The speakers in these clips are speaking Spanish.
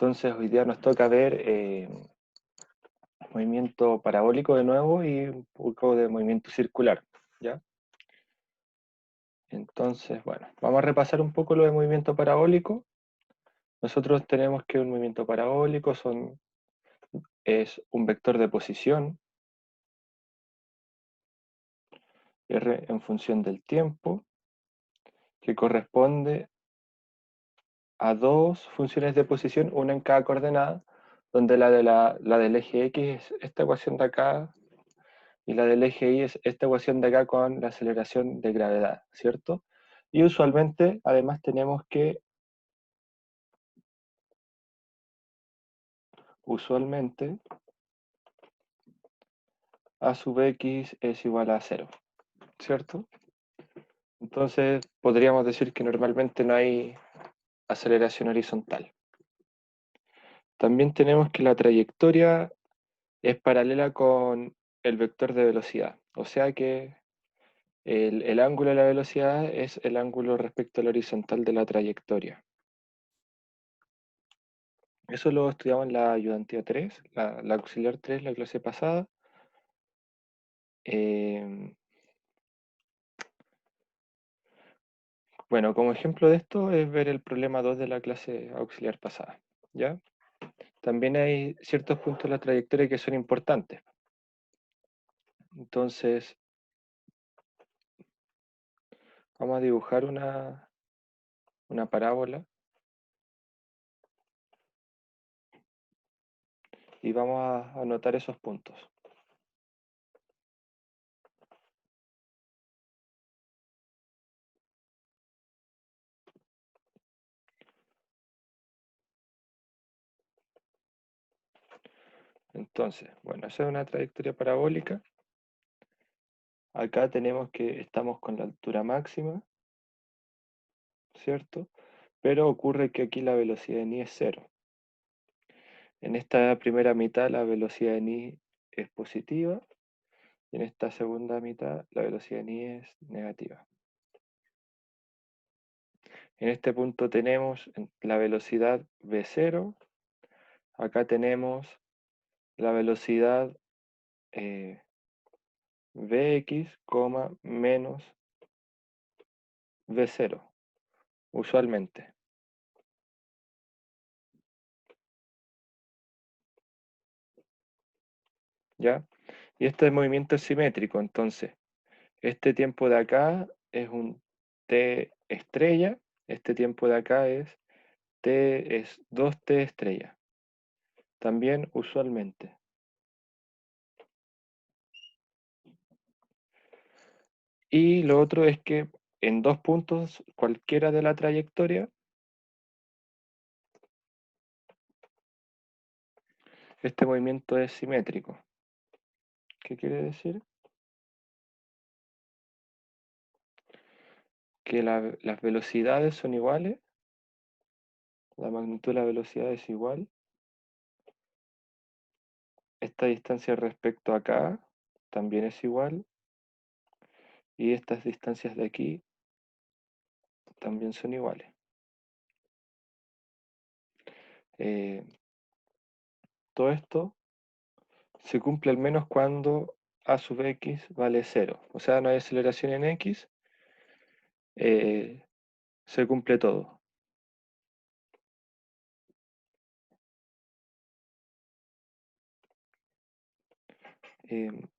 Entonces hoy día nos toca ver movimiento parabólico de nuevo y un poco de movimiento circular, ¿ya? Entonces, bueno, vamos a repasar un poco lo de movimiento parabólico. Nosotros tenemos que un movimiento parabólico es un vector de posición, r en función del tiempo, que corresponde a dos funciones de posición, una en cada coordenada, donde la del eje X es esta ecuación de acá, y la del eje Y es esta ecuación de acá con la aceleración de gravedad, ¿cierto? Y usualmente, además, tenemos que, usualmente, a sub x es igual a 0, ¿cierto? Entonces, podríamos decir que normalmente no hay aceleración horizontal. También tenemos que la trayectoria es paralela con el vector de velocidad, o sea que el ángulo de la velocidad es el ángulo respecto al horizontal de la trayectoria. Eso lo estudiamos en la ayudantía 3, la auxiliar 3, la clase pasada. Eh, bueno, como ejemplo de esto es ver el problema 2 de la clase auxiliar pasada, ¿ya? También hay ciertos puntos de la trayectoria que son importantes. Entonces, vamos a dibujar una parábola y vamos a anotar esos puntos. Entonces, bueno, esa es una trayectoria parabólica. Acá tenemos que estamos con la altura máxima, ¿cierto? Pero ocurre que aquí la velocidad en i es 0. En esta primera mitad la velocidad en i es positiva y en esta segunda mitad la velocidad en i es negativa. En este punto tenemos la velocidad v0, acá tenemos la velocidad vx, menos v0, usualmente, ¿ya? Y este movimiento es simétrico, entonces, este tiempo de acá es un t estrella, este tiempo de acá es 2t estrella, también usualmente. Y lo otro es que en dos puntos, cualquiera de la trayectoria, este movimiento es simétrico. ¿Qué quiere decir? Que las velocidades son iguales, la magnitud de la velocidad es igual, esta distancia respecto a acá también es igual, y estas distancias de aquí también son iguales. Eh, todo esto se cumple al menos cuando a sub x vale 0, o sea, no hay aceleración en x, se cumple todo.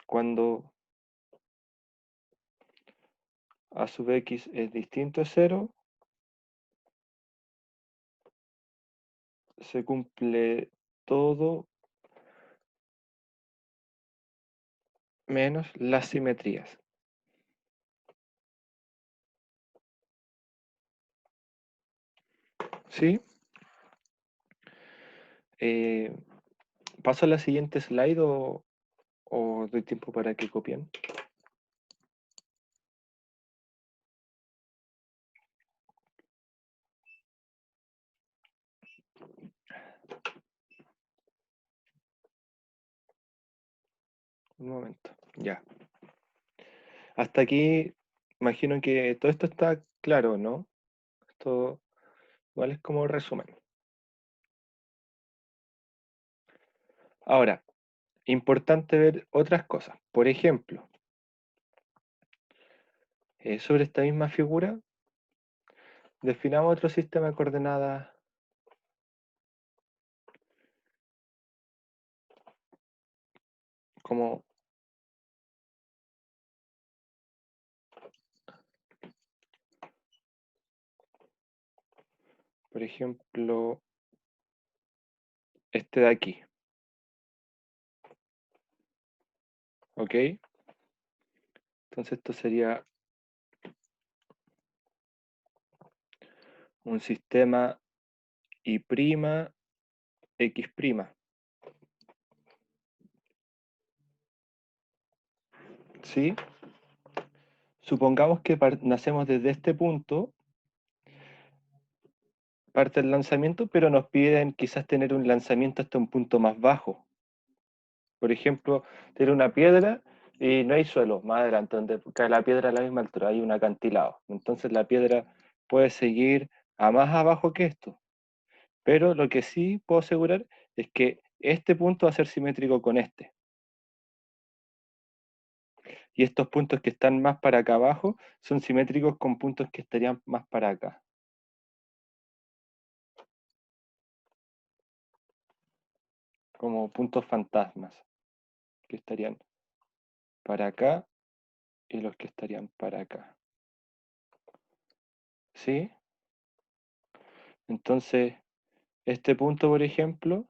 Cuando a sub x es distinto a 0, se cumple todo menos las simetrías. ¿Sí? Eh, ¿Paso a la siguiente slide o doy tiempo para que copien? Un momento, ya. Hasta aquí, imagino que todo esto está claro, ¿no? Esto igual es como resumen. Ahora, importante ver otras cosas. Por ejemplo, sobre esta misma figura, definamos otro sistema de coordenadas como, por ejemplo, este de aquí. ¿Ok? Entonces esto sería un sistema Y', X'. ¿Sí? Supongamos que nacemos desde este punto, parte el lanzamiento, pero nos piden quizás tener un lanzamiento hasta un punto más bajo. Por ejemplo, tener una piedra y no hay suelo más adelante, donde cae la piedra a la misma altura, hay un acantilado. Entonces la piedra puede seguir a más abajo que esto. Pero lo que sí puedo asegurar es que este punto va a ser simétrico con este. Y estos puntos que están más para acá abajo son simétricos con puntos que estarían más para acá. Como puntos fantasmas, que estarían para acá y los que estarían para acá. ¿Sí? Entonces, este punto, por ejemplo,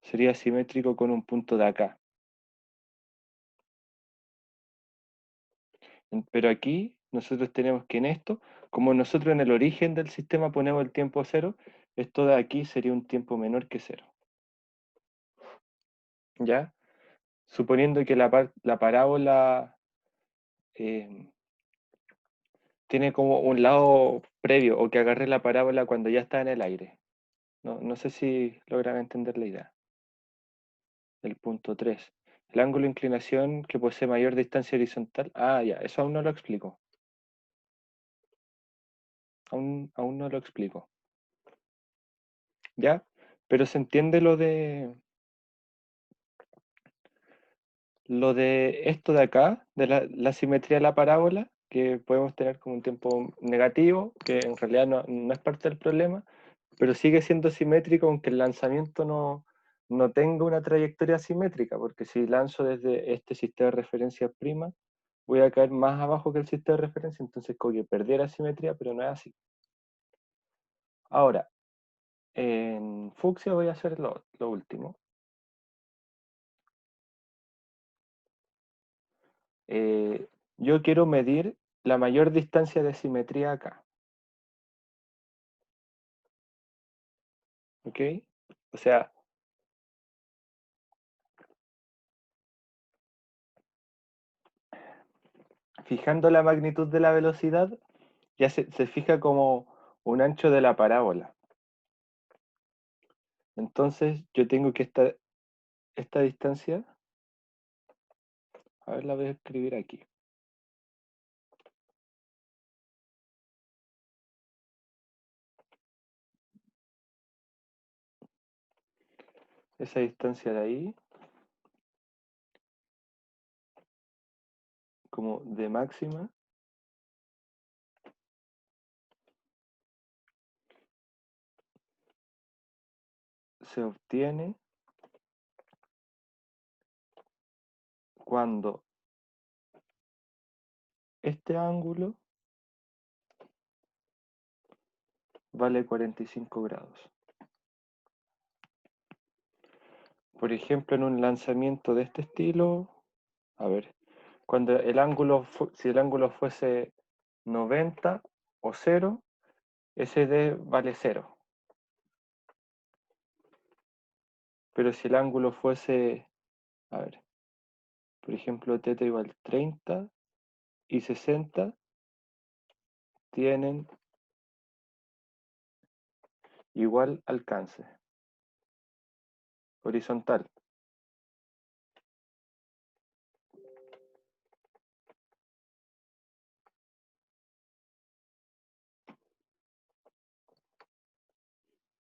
sería simétrico con un punto de acá. Pero aquí nosotros tenemos que en esto, como nosotros en el origen del sistema ponemos el tiempo cero, esto de aquí sería un tiempo menor que cero. ¿Ya? Suponiendo que la parábola tiene como un lado previo o que agarre la parábola cuando ya está en el aire. No sé si logran entender la idea. El punto 3. El ángulo de inclinación que posee mayor distancia horizontal. Ah, ya, eso aún no lo explico. Aún no lo explico. ¿Ya? Pero se entiende lo de esto de acá, de la simetría de la parábola, que podemos tener como un tiempo negativo, que en realidad no es parte del problema, pero sigue siendo simétrico aunque el lanzamiento no tenga una trayectoria simétrica, porque si lanzo desde este sistema de referencia prima, voy a caer más abajo que el sistema de referencia, entonces como que perdiera simetría, pero no es así. Ahora, en fucsia voy a hacer lo último. Yo quiero medir la mayor distancia de simetría acá, ¿ok? O sea, fijando la magnitud de la velocidad, ya se fija como un ancho de la parábola. Entonces yo tengo que esta distancia, a ver, la voy a escribir aquí. Esa distancia de ahí, como de máxima, se obtiene cuando este ángulo vale 45 grados. Por ejemplo, en un lanzamiento de este estilo, a ver, cuando si el ángulo fuese 90 o 0, ese D vale 0. Pero si el ángulo fuese, a ver, por ejemplo, θ igual 30 y 60, tienen igual alcance horizontal.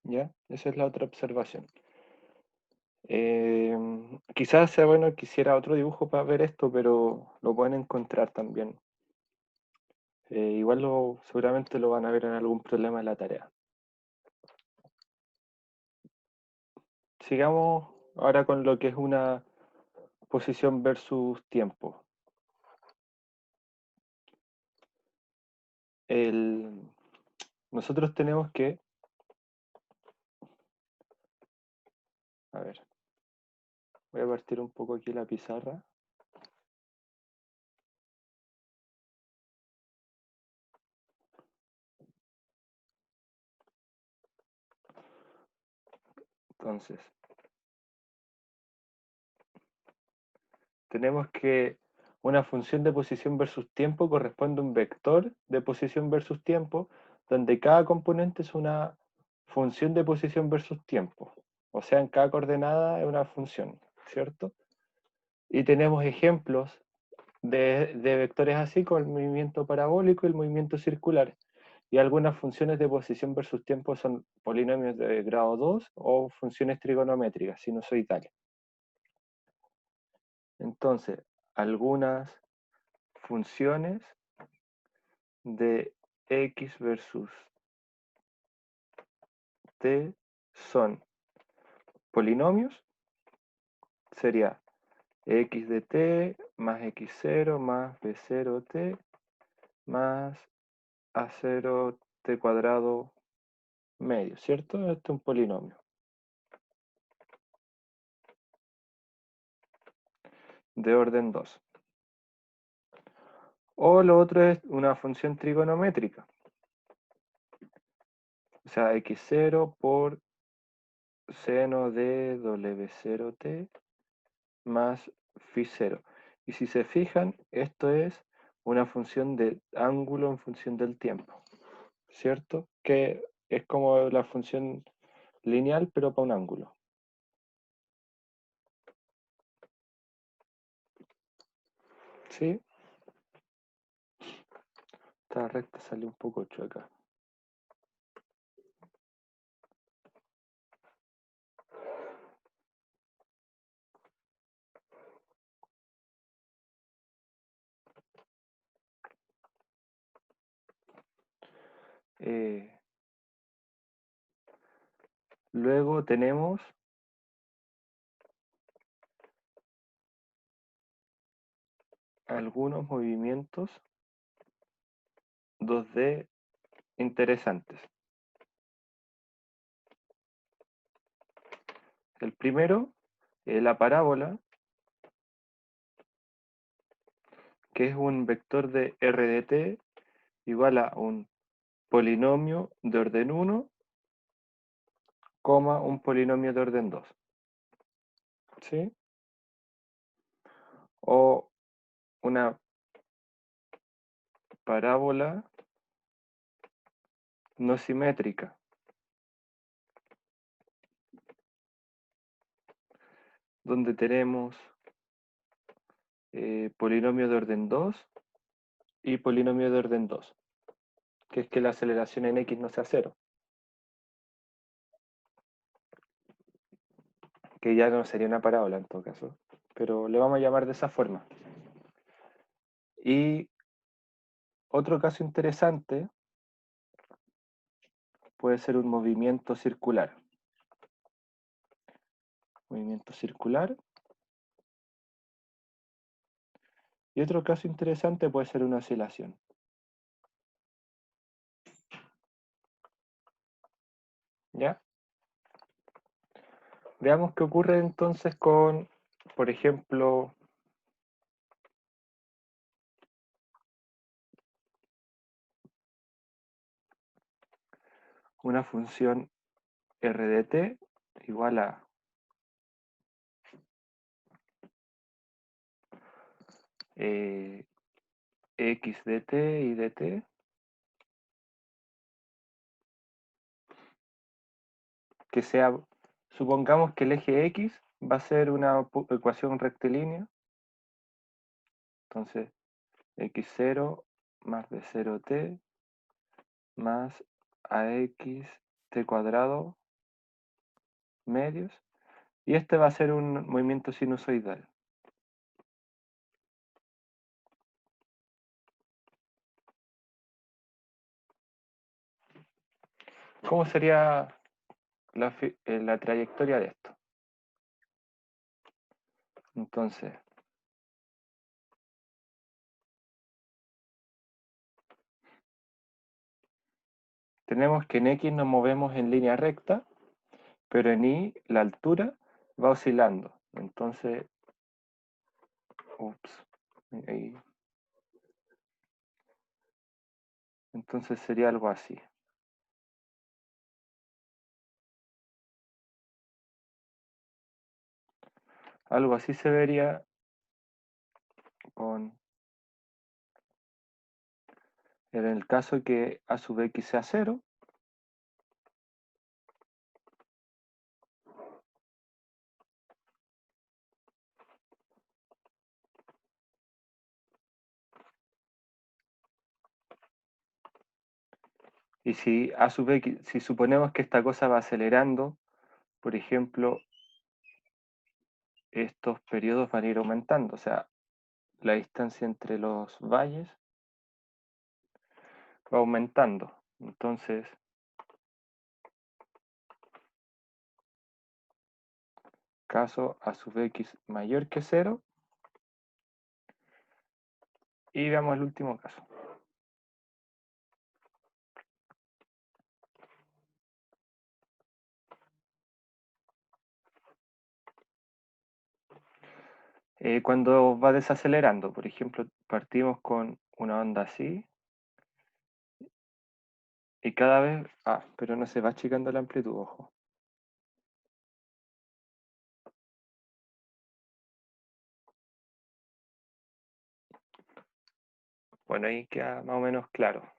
¿Ya? Esa es la otra observación. Quizás sea bueno que hiciera otro dibujo para ver esto, pero lo pueden encontrar también. Igual seguramente lo van a ver en algún problema de la tarea. Sigamos ahora con lo que es una posición versus tiempo. Nosotros tenemos que, a ver, voy a partir un poco aquí la pizarra. Entonces, tenemos que una función de posición versus tiempo corresponde a un vector de posición versus tiempo, donde cada componente es una función de posición versus tiempo. O sea, en cada coordenada es una función, ¿cierto? Y tenemos ejemplos de vectores así, como el movimiento parabólico y el movimiento circular. Y algunas funciones de posición versus tiempo son polinomios de grado 2 o funciones trigonométricas, sinusoidales. Entonces, algunas funciones de x versus t son polinomios, sería x de t más x0 más b0t más a0t cuadrado medio, ¿cierto? Este es un polinomio de orden 2. O lo otro es una función trigonométrica, o sea, x0 por seno de w0t más φ0. Y si se fijan, esto es una función de ángulo en función del tiempo, ¿cierto? Que es como la función lineal, pero para un ángulo. ¿Sí? Esta recta sale un poco chueca. Luego tenemos algunos movimientos 2D interesantes. El primero, la parábola, que es un vector de R de t igual a un polinomio de orden 1, un polinomio de orden 2. ¿Sí? O una parábola no simétrica, donde tenemos polinomio de orden 2 y polinomio de orden 2, que es que la aceleración en x no sea cero, que ya no sería una parábola en todo caso, pero le vamos a llamar de esa forma. Y otro caso interesante puede ser un movimiento circular. Movimiento circular. Y otro caso interesante puede ser una oscilación. ¿Ya? Veamos qué ocurre entonces con, por ejemplo, una función r de t igual a x de t y de t, que sea, supongamos que el eje x va a ser una ecuación rectilínea, entonces x0 más b0t más ax t cuadrado medios, Y este va a ser un movimiento sinusoidal. ¿Cómo sería la trayectoria de esto? Entonces, tenemos que en X nos movemos en línea recta, pero en Y la altura va oscilando. Entonces, ups, ahí. Entonces sería algo así. Algo así se vería con, en el caso que A sub X sea 0. Y si A sub X, si suponemos que esta cosa va acelerando, por ejemplo, estos periodos van a ir aumentando, o sea, la distancia entre los valles va aumentando. Entonces, caso A sub X mayor que 0, y veamos el último caso. Cuando va desacelerando, por ejemplo, partimos con una onda así, y cada vez, pero no se va achicando la amplitud, ojo. Bueno, ahí queda más o menos claro.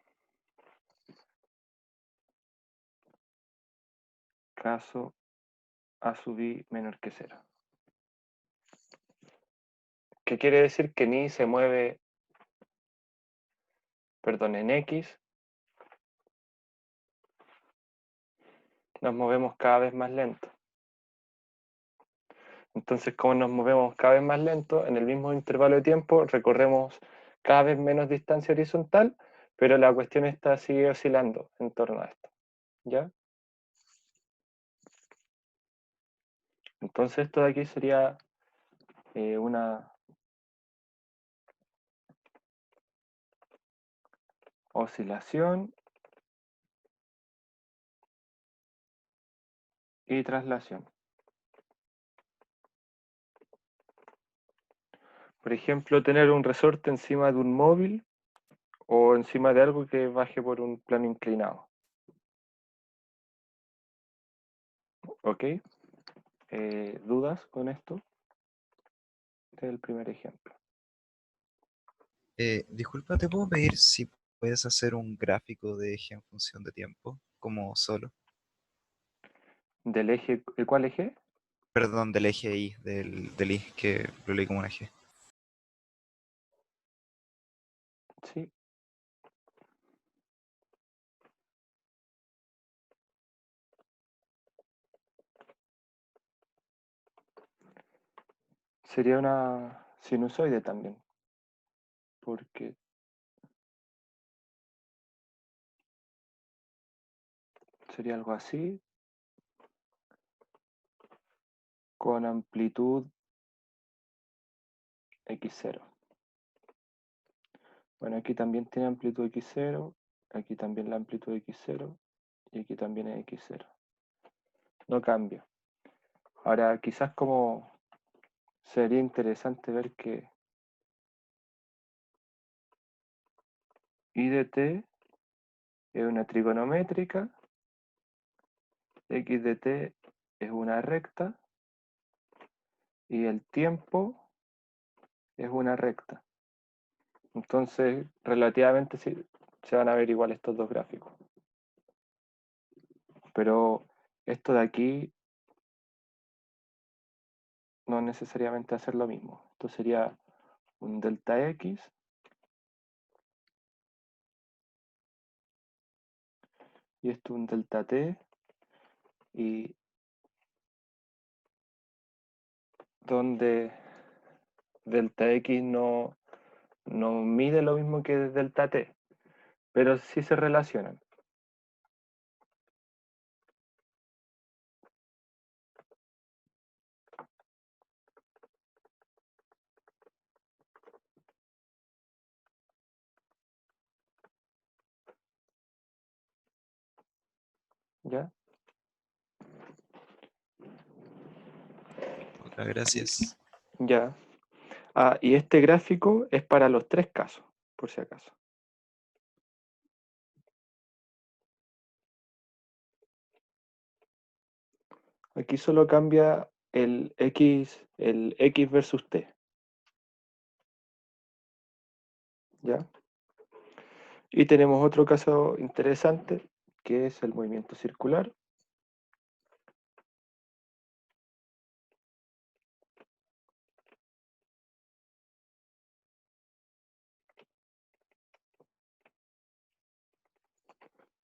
Caso A sub I menor que 0. ¿Qué quiere decir? Que ni se mueve, perdón, en X, nos movemos cada vez más lento. Entonces, como nos movemos cada vez más lento, en el mismo intervalo de tiempo recorremos cada vez menos distancia horizontal, pero la cuestión está sigue oscilando en torno a esto. ¿Ya? Entonces esto de aquí sería una oscilación y traslación. Por ejemplo, tener un resorte encima de un móvil o encima de algo que baje por un plano inclinado. ¿Ok? ¿Dudas con esto? Este es el primer ejemplo. Disculpa, ¿te puedo pedir si puedes hacer un gráfico de eje en función de tiempo, como solo? ¿Del eje? ¿Cuál eje? Perdón, del eje Y, del Y, que lo leí como un eje. Sí. Sería una sinusoide también, porque sería algo así, con amplitud x0. Bueno, aquí también tiene amplitud x0, aquí también la amplitud x0, y aquí también es x0. No cambia. Ahora, quizás como sería interesante ver que I de t es una trigonométrica, x de t es una recta, y el tiempo es una recta. Entonces, relativamente se van a ver igual estos dos gráficos. Pero esto de aquí no necesariamente hacer lo mismo. Esto sería un delta x y esto un delta t, y donde delta X no mide lo mismo que delta T, pero sí se relacionan. ¿Ya? Ok, gracias. Ya. Ah, y este gráfico es para los tres casos, por si acaso. Aquí solo cambia el X versus T. ¿Ya? Y tenemos otro caso interesante, que es el movimiento circular.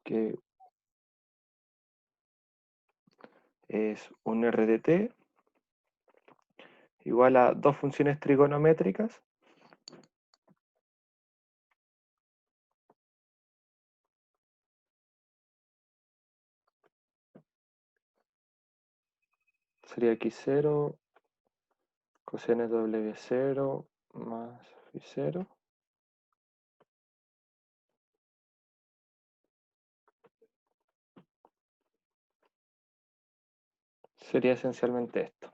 Que es un R de t igual a dos funciones trigonométricas sería x0 coseno w0 más phi0 sería esencialmente esto.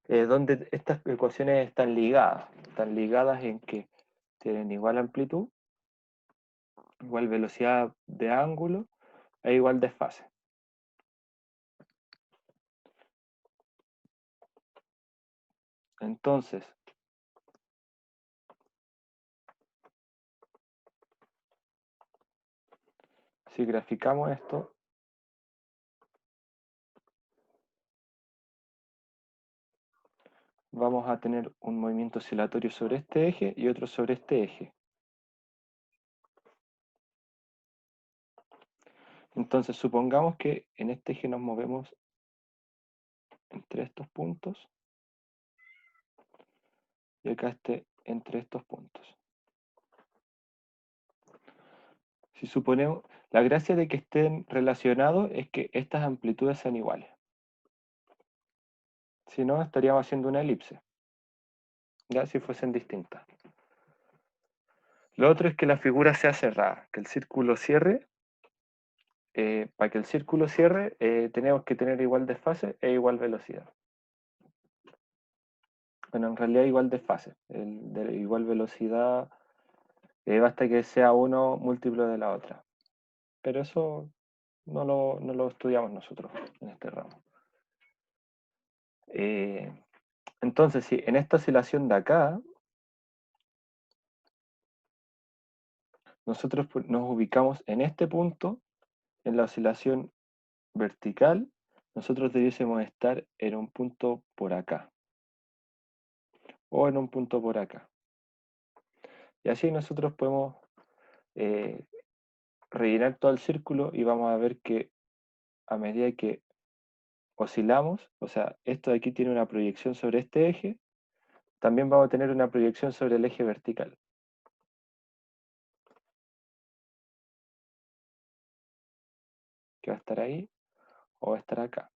Donde estas ecuaciones están ligadas en que tienen igual amplitud, igual velocidad de ángulo e igual desfase. Entonces, si graficamos esto, vamos a tener un movimiento oscilatorio sobre este eje y otro sobre este eje. Entonces, supongamos que en este eje nos movemos entre estos puntos y acá entre estos puntos. Si suponemos, la gracia de que estén relacionados es que estas amplitudes sean iguales. Si no, estaríamos haciendo una elipse, ya si fuesen distintas. Lo otro es que la figura sea cerrada, que el círculo cierre. Para que el círculo cierre, tenemos que tener igual desfase e igual velocidad. Bueno, en realidad igual desfase. El de igual velocidad, basta que sea uno múltiplo de la otra. Pero eso no lo estudiamos nosotros en este ramo. Entonces, si en esta oscilación de acá, nosotros nos ubicamos en este punto, en la oscilación vertical, nosotros debiésemos estar en un punto por acá, o en un punto por acá. Y así nosotros podemos eh, rellenar todo el círculo y vamos a ver que a medida que oscilamos, o sea, esto de aquí tiene una proyección sobre este eje, también vamos a tener una proyección sobre el eje vertical, que va a estar ahí o va a estar acá.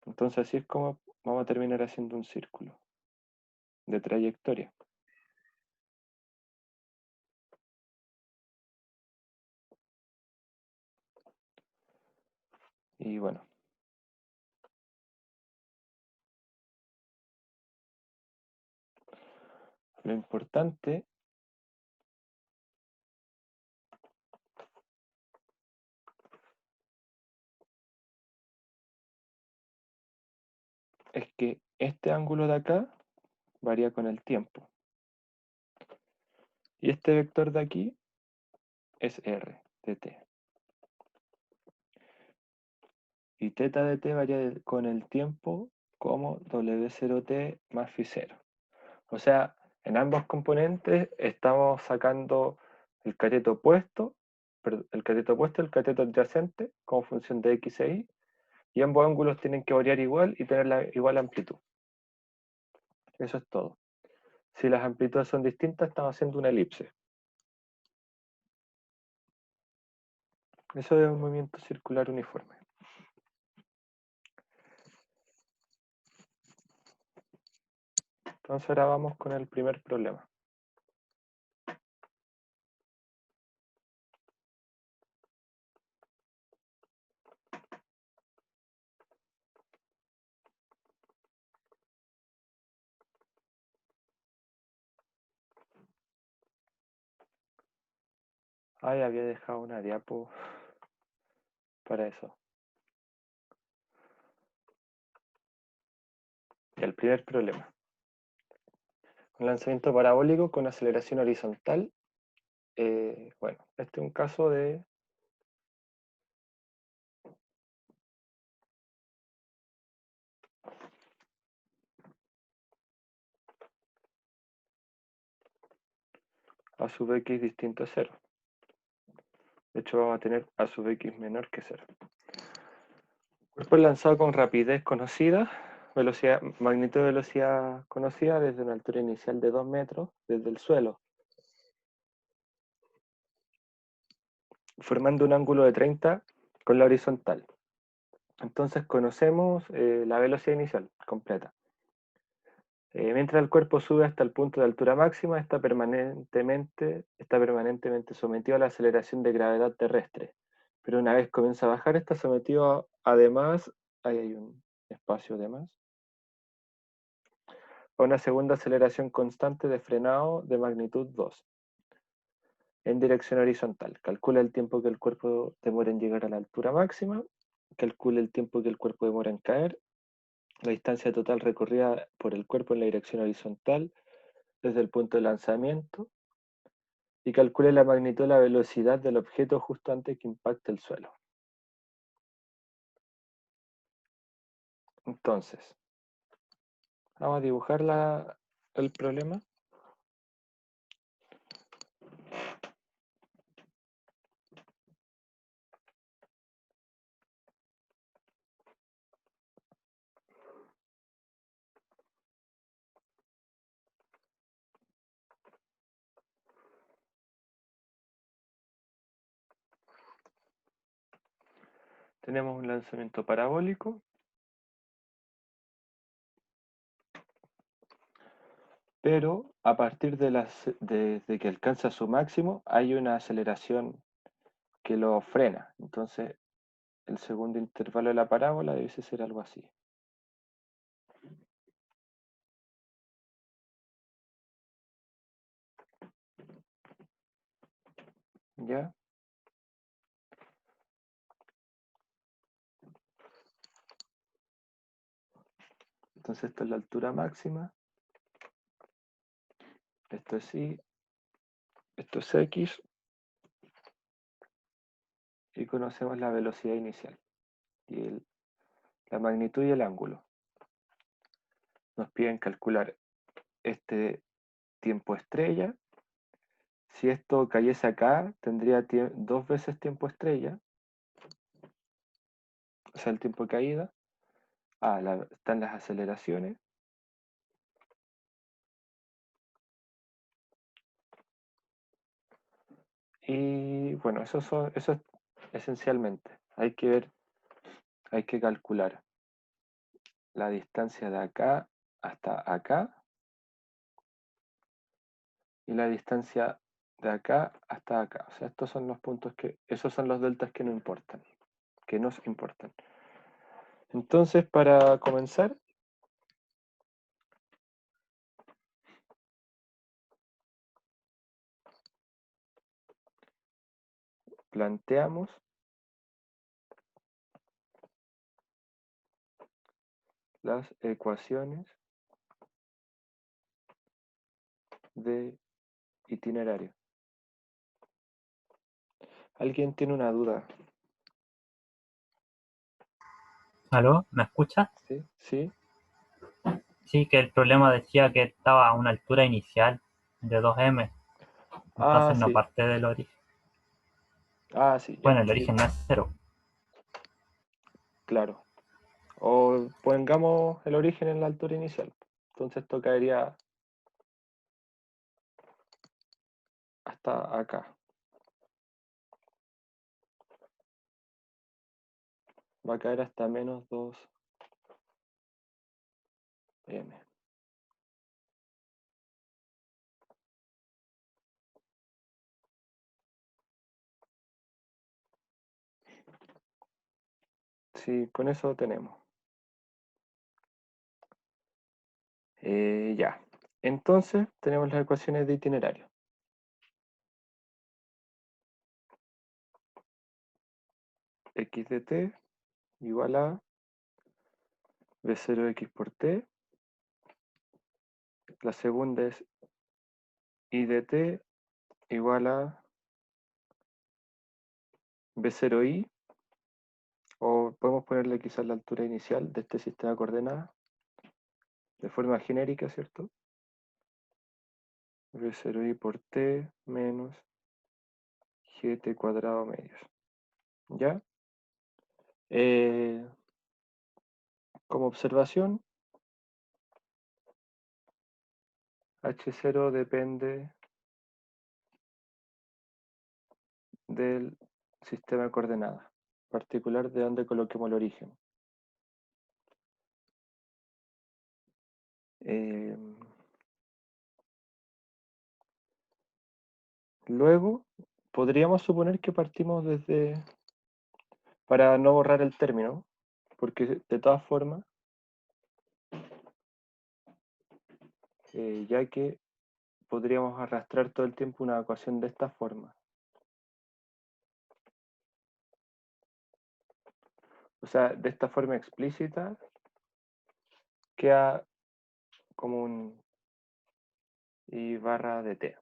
Entonces así es como vamos a terminar haciendo un círculo de trayectoria. Y bueno, lo importante es que este ángulo de acá varía con el tiempo. Y este vector de aquí es r de t. Y θ de t varía con el tiempo como w0t más phi0. O sea, en ambos componentes estamos sacando el cateto opuesto, el cateto opuesto y el cateto adyacente como función de x e y, y ambos ángulos tienen que variar igual y tener la igual amplitud. Eso es todo. Si las amplitudes son distintas, estamos haciendo una elipse. Eso es un movimiento circular uniforme. Entonces ahora vamos con el primer problema. Ay, había dejado una diapo para eso. Y el primer problema. Un lanzamiento parabólico con aceleración horizontal. Bueno, este es un caso de a sub x distinto a 0. De hecho, vamos a tener a sub x menor que 0. Cuerpo lanzado con rapidez conocida, velocidad, magnitud de velocidad conocida desde una altura inicial de 2 metros desde el suelo, formando un ángulo de 30 con la horizontal. Entonces conocemos la velocidad inicial completa. Mientras el cuerpo sube hasta el punto de altura máxima, está permanentemente sometido a la aceleración de gravedad terrestre. Pero una vez comienza a bajar, está sometido además, ahí hay un espacio de más, a una segunda aceleración constante de frenado de magnitud 2 en dirección horizontal. Calcula el tiempo que el cuerpo demora en llegar a la altura máxima, calcula el tiempo que el cuerpo demora en caer, la distancia total recorrida por el cuerpo en la dirección horizontal desde el punto de lanzamiento y calcule la magnitud de la velocidad del objeto justo antes que impacte el suelo. Entonces, vamos a dibujar el problema. Tenemos un lanzamiento parabólico, pero a partir de que alcanza su máximo hay una aceleración que lo frena. Entonces, el segundo intervalo de la parábola debe ser algo así. ¿Ya? Entonces, esta es la altura máxima. Esto es y, esto es x. Y conocemos la velocidad inicial. Y la magnitud y el ángulo. Nos piden calcular este tiempo estrella. Si esto cayese acá, tendría 2 veces tiempo estrella, o sea, el tiempo de caída. Están las aceleraciones. Y bueno, eso es esencialmente. Hay que calcular la distancia de acá hasta acá y la distancia de acá hasta acá. O sea, estos son los puntos esos son los deltas que no importan, que nos importan. Entonces, para comenzar, planteamos las ecuaciones de itinerario. ¿Alguien tiene una duda? ¿Aló? ¿Me escuchas? ¿Sí? ¿Sí? Sí, que el problema decía que estaba a una altura inicial de 2m, entonces no Sí. parte del origen. Ah, sí, ya. Bueno, el Sí, origen no es 0. claro. O pongamos el origen en la altura inicial. Entonces esto caería hasta acá. Va a caer hasta menos 2 m. Sí, con eso tenemos. Ya. Entonces tenemos las ecuaciones de itinerario. X de t igual a b0x por t. La segunda es y de t igual a b0i, o podemos ponerle quizás la altura inicial de este sistema de coordenadas de forma genérica, ¿cierto? b0i por t menos gt cuadrado medios. ¿Ya? Como observación, h0 depende del sistema de coordenadas, en particular de donde coloquemos el origen. Luego, podríamos suponer que partimos desde, para no borrar el término, porque de todas formas, ya que podríamos arrastrar todo el tiempo una ecuación de esta forma. O sea, de esta forma explícita, queda como un y barra de t.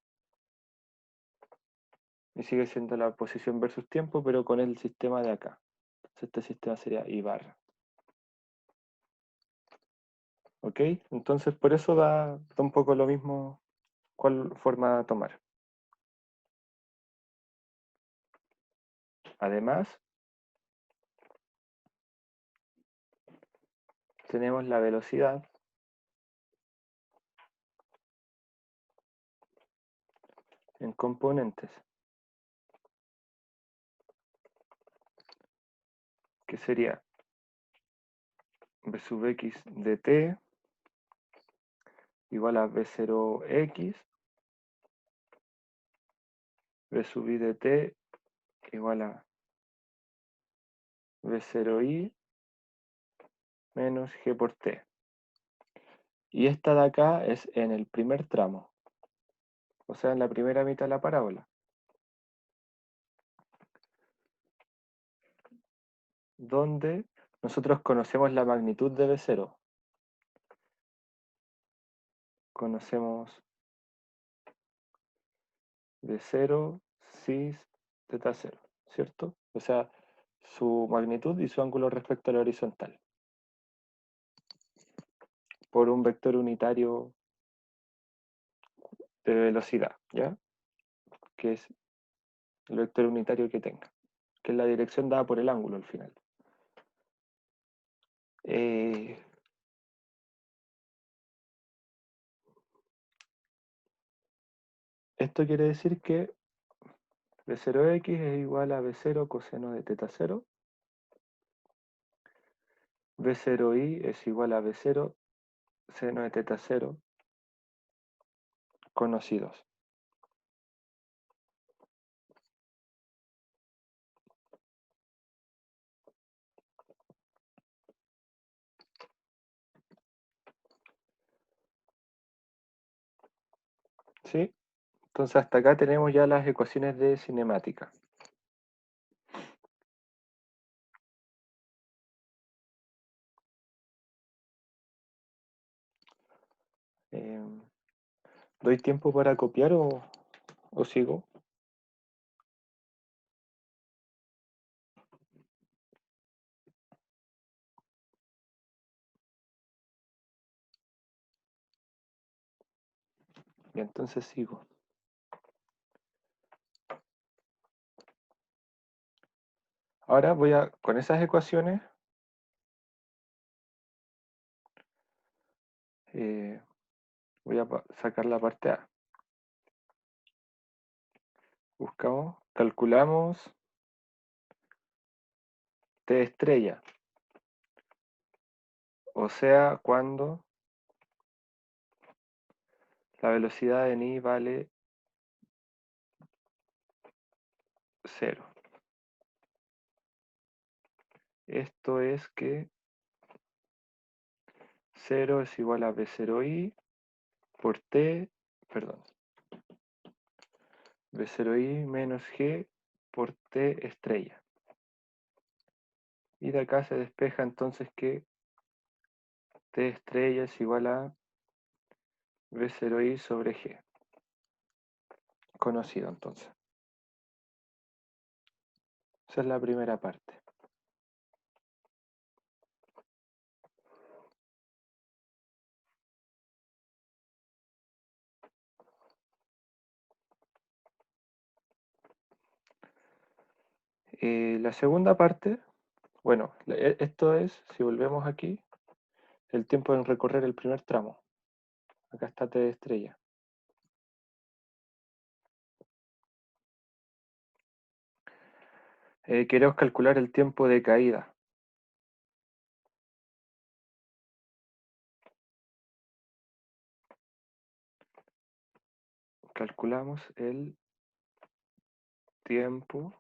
Y sigue siendo la posición versus tiempo, pero con el sistema de acá. Entonces este sistema sería I barra. ¿Ok? Entonces por eso da un poco lo mismo cuál forma tomar. Además, tenemos la velocidad en componentes, que sería v sub x de t igual a v0x, v sub i de t igual a v0i menos g por t. Y esta de acá es en el primer tramo, o sea, en la primera mitad de la parábola, donde nosotros conocemos la magnitud de v0. Conocemos v0, cis, teta 0, ¿cierto? O sea, su magnitud y su ángulo respecto a la horizontal, por un vector unitario de velocidad, ¿ya? Que es el vector unitario que tenga, que es la dirección dada por el ángulo al final. Esto quiere decir que v0x es igual a v0 coseno de teta 0, v0i es igual a v0 seno de teta 0 conocidos. ¿Sí? Entonces hasta acá tenemos ya las ecuaciones de cinemática. ¿Doy tiempo para copiar o sigo? Y entonces sigo. Ahora con esas ecuaciones, voy a sacar la parte A. Buscamos, calculamos T estrella. O sea, cuando la velocidad en I vale 0. Esto es que 0 es igual a B0I por T, perdón, B0I menos G por T estrella. Y de acá se despeja entonces que T estrella es igual a B0I sobre G. Conocido entonces. Esa es la primera parte. La segunda parte, bueno, esto es, si volvemos aquí, el tiempo en recorrer el primer tramo. Acá está T estrella. Queremos calcular el tiempo de caída. Calculamos el tiempo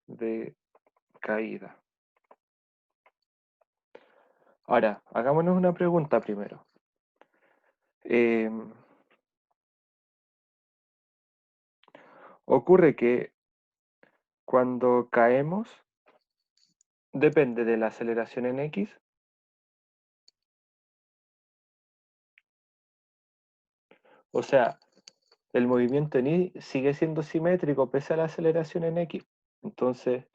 de caída. Ahora, hagámonos una pregunta primero. Ocurre que cuando caemos, depende de la aceleración en X. O sea, el movimiento en Y sigue siendo simétrico pese a la aceleración en X. Entonces,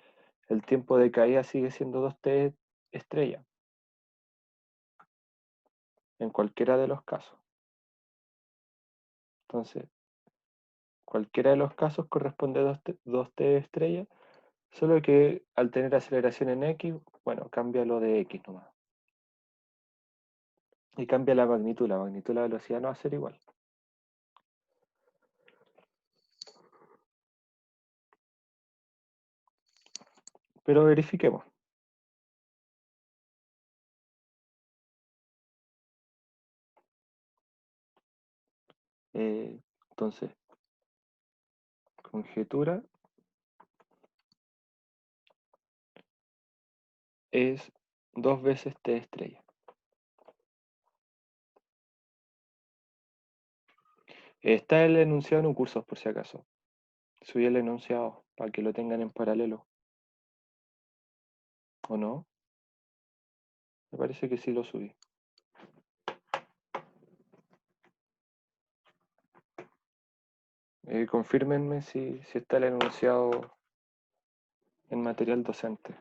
el tiempo de caída sigue siendo 2t estrella. En cualquiera de los casos. Entonces, cualquiera de los casos corresponde a 2t estrella, solo que al tener aceleración en X, bueno, cambia lo de X nomás. Y cambia la magnitud de la velocidad no va a ser igual. Pero verifiquemos. Entonces, conjetura es 2 veces t estrella. Está el enunciado en un curso, por si acaso. Subí el enunciado para que lo tengan en paralelo. ¿O no? Me parece que sí lo subí. Confírmenme si está el enunciado en material docente.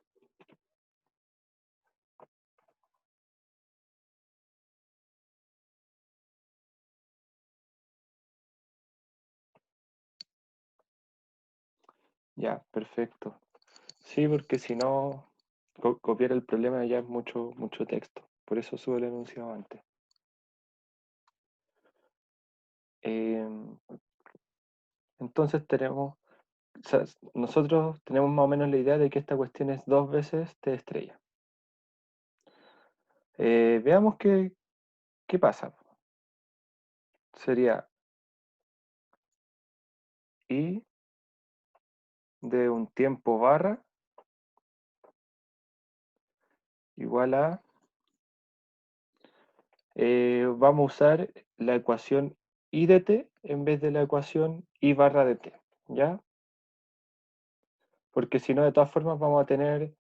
Ya, perfecto. Sí, porque si no, copiar el problema ya es mucho texto. Por eso subo el enunciado antes. Entonces nosotros tenemos más o menos la idea de que esta cuestión es 2 veces t estrella. Veamos qué pasa. Sería I de un tiempo barra igual a, vamos a usar la ecuación I de t en vez de la ecuación I barra de t, ¿ya? Porque si no, de todas formas vamos a tener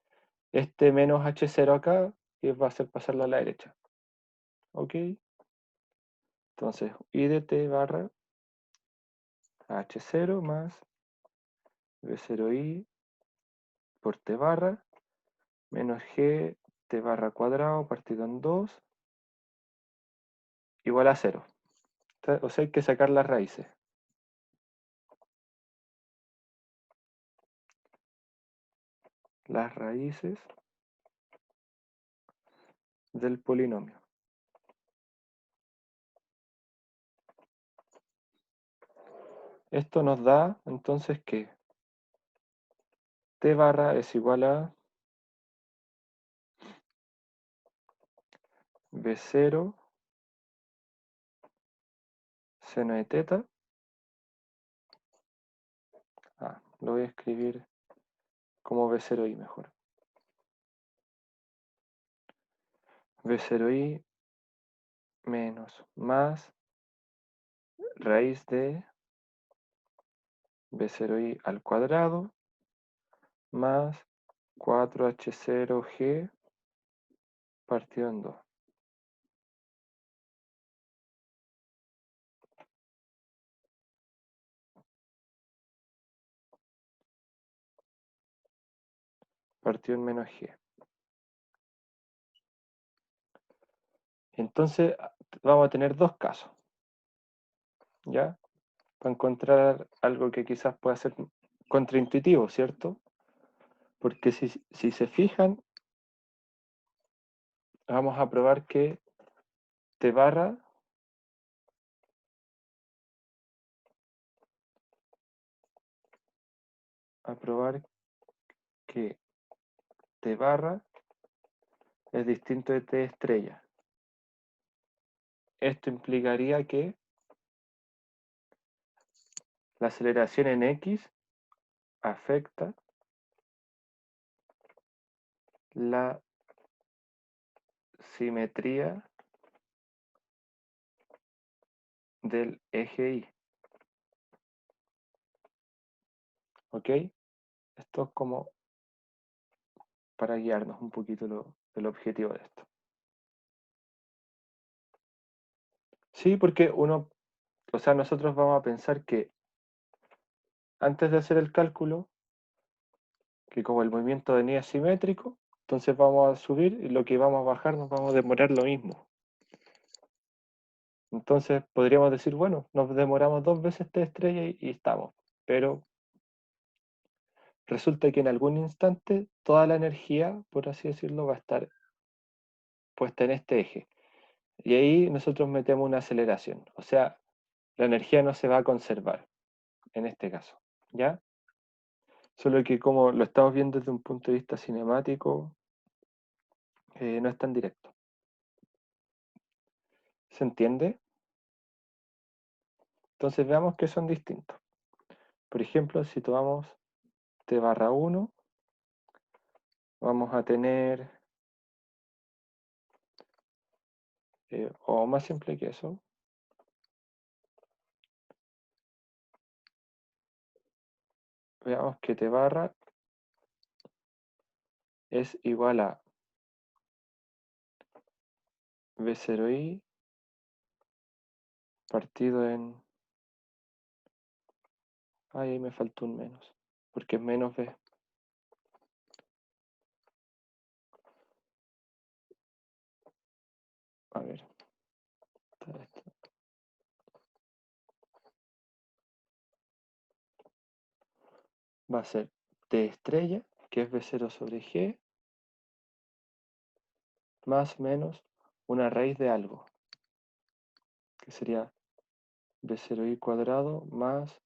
este menos h0 acá, que va a hacer pasarla a la derecha. ¿Ok? Entonces, I de t barra h0 más b0i por t barra menos g t barra cuadrado partido en 2 igual a 0. O sea, hay que sacar las raíces. las raíces del polinomio. Esto nos da entonces que t barra es igual a b0 seno de teta. Lo voy a escribir como b0i mejor. b0i menos más raíz de b0i al cuadrado más 4h0g partido en 2. Partido en menos g. Entonces vamos a tener dos casos, ¿ya? Para encontrar algo que quizás pueda ser contraintuitivo, ¿cierto? Porque si se fijan, vamos a probar que t barra t barra es distinto de t estrella. Esto implicaría que la aceleración en x afecta la simetría del eje y. ¿Ok? Esto es como para guiarnos un poquito el objetivo de esto. Sí, porque nosotros vamos a pensar que antes de hacer el cálculo, que como el movimiento venía simétrico, entonces vamos a subir y lo que vamos a bajar nos vamos a demorar lo mismo. Entonces podríamos decir, bueno, nos demoramos 2 veces t estrella y estamos. Pero resulta que en algún instante toda la energía, por así decirlo, va a estar puesta en este eje. Y ahí nosotros metemos una aceleración. O sea, la energía no se va a conservar, en este caso. ¿Ya? Solo que como lo estamos viendo desde un punto de vista cinemático, no es tan directo. ¿Se entiende? Entonces veamos que son distintos. Por ejemplo, si tomamos t barra 1, vamos a tener, o más simple que eso, veamos que t barra es igual a b0i partido en... Ahí me faltó un menos, porque es menos b. A ver. Va a ser t estrella, que es b0 sobre g, más menos una raíz de algo, que sería b0i cuadrado más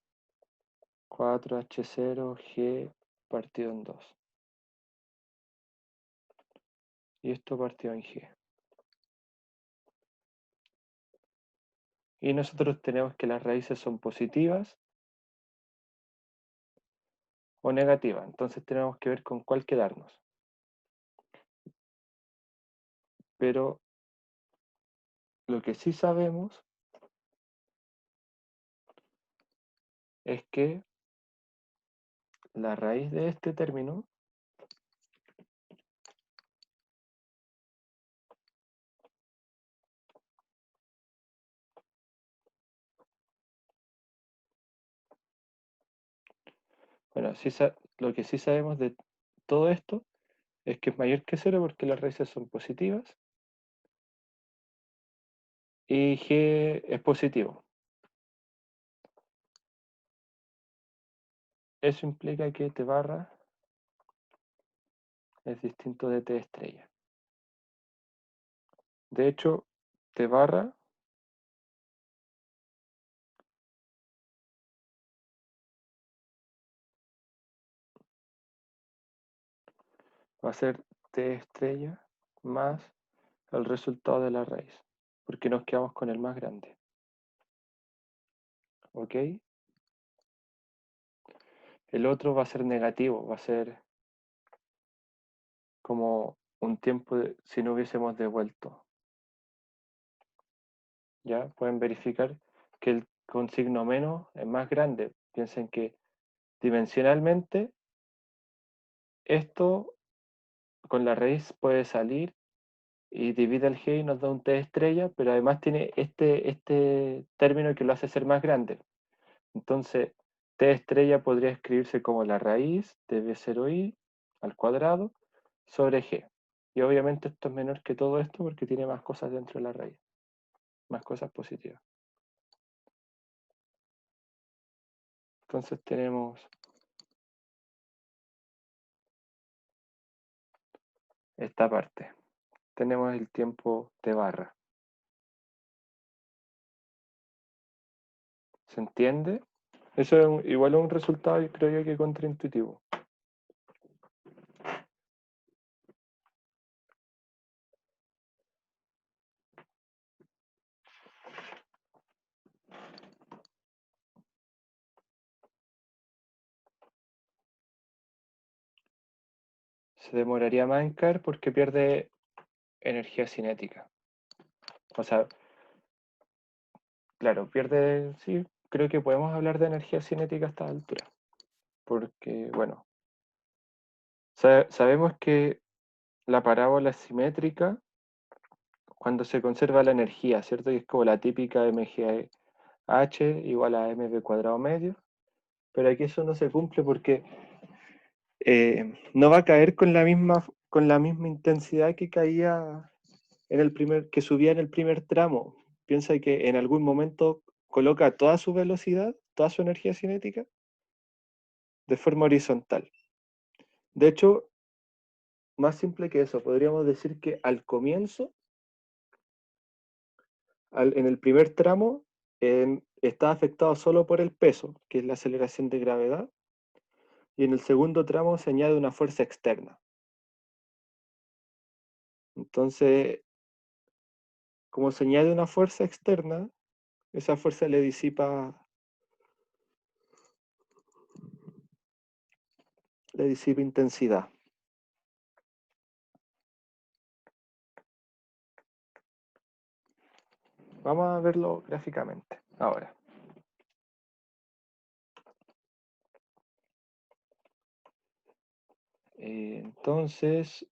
4h0g partido en 2. Y esto partido en g. Y nosotros tenemos que las raíces son positivas o negativas. Entonces tenemos que ver con cuál quedarnos. Pero lo que sí sabemos es que la raíz de este término bueno, lo que sí sabemos de todo esto es que es mayor que 0 porque las raíces son positivas y g es positivo. Eso implica que t barra es distinto de T estrella. De hecho, T barra va a ser T estrella más el resultado de la raíz, porque nos quedamos con el más grande. ¿Ok? El otro va a ser negativo, va a ser como un tiempo si no hubiésemos devuelto. ¿Ya? Pueden verificar que el con signo menos es más grande. Piensen que dimensionalmente esto con la raíz puede salir y divide el G y nos da un T estrella, pero además tiene este término que lo hace ser más grande. Entonces, T estrella podría escribirse como la raíz de B0i al cuadrado sobre G. Y obviamente esto es menor que todo esto porque tiene más cosas dentro de la raíz, más cosas positivas. Entonces tenemos esta parte. Tenemos el tiempo de barra. ¿Se entiende? Eso es igual a un resultado, creo yo, que contraintuitivo. Se demoraría más en caer porque pierde energía cinética. O sea, claro, pierde, sí, creo que podemos hablar de energía cinética a esta altura. Porque, bueno, sabemos que la parábola es simétrica cuando se conserva la energía, ¿cierto? Y es como la típica MGH igual a mv cuadrado medio. Pero aquí eso no se cumple porque no va a caer con la misma intensidad que caía que subía en el primer tramo. Piensa que en algún momento coloca toda su velocidad, toda su energía cinética, de forma horizontal. De hecho, más simple que eso, podríamos decir que al comienzo, en el primer tramo, está afectado solo por el peso, que es la aceleración de gravedad, y en el segundo tramo se añade una fuerza externa. Entonces, como se añade una fuerza externa, esa fuerza le disipa intensidad. Vamos a verlo gráficamente ahora. Entonces,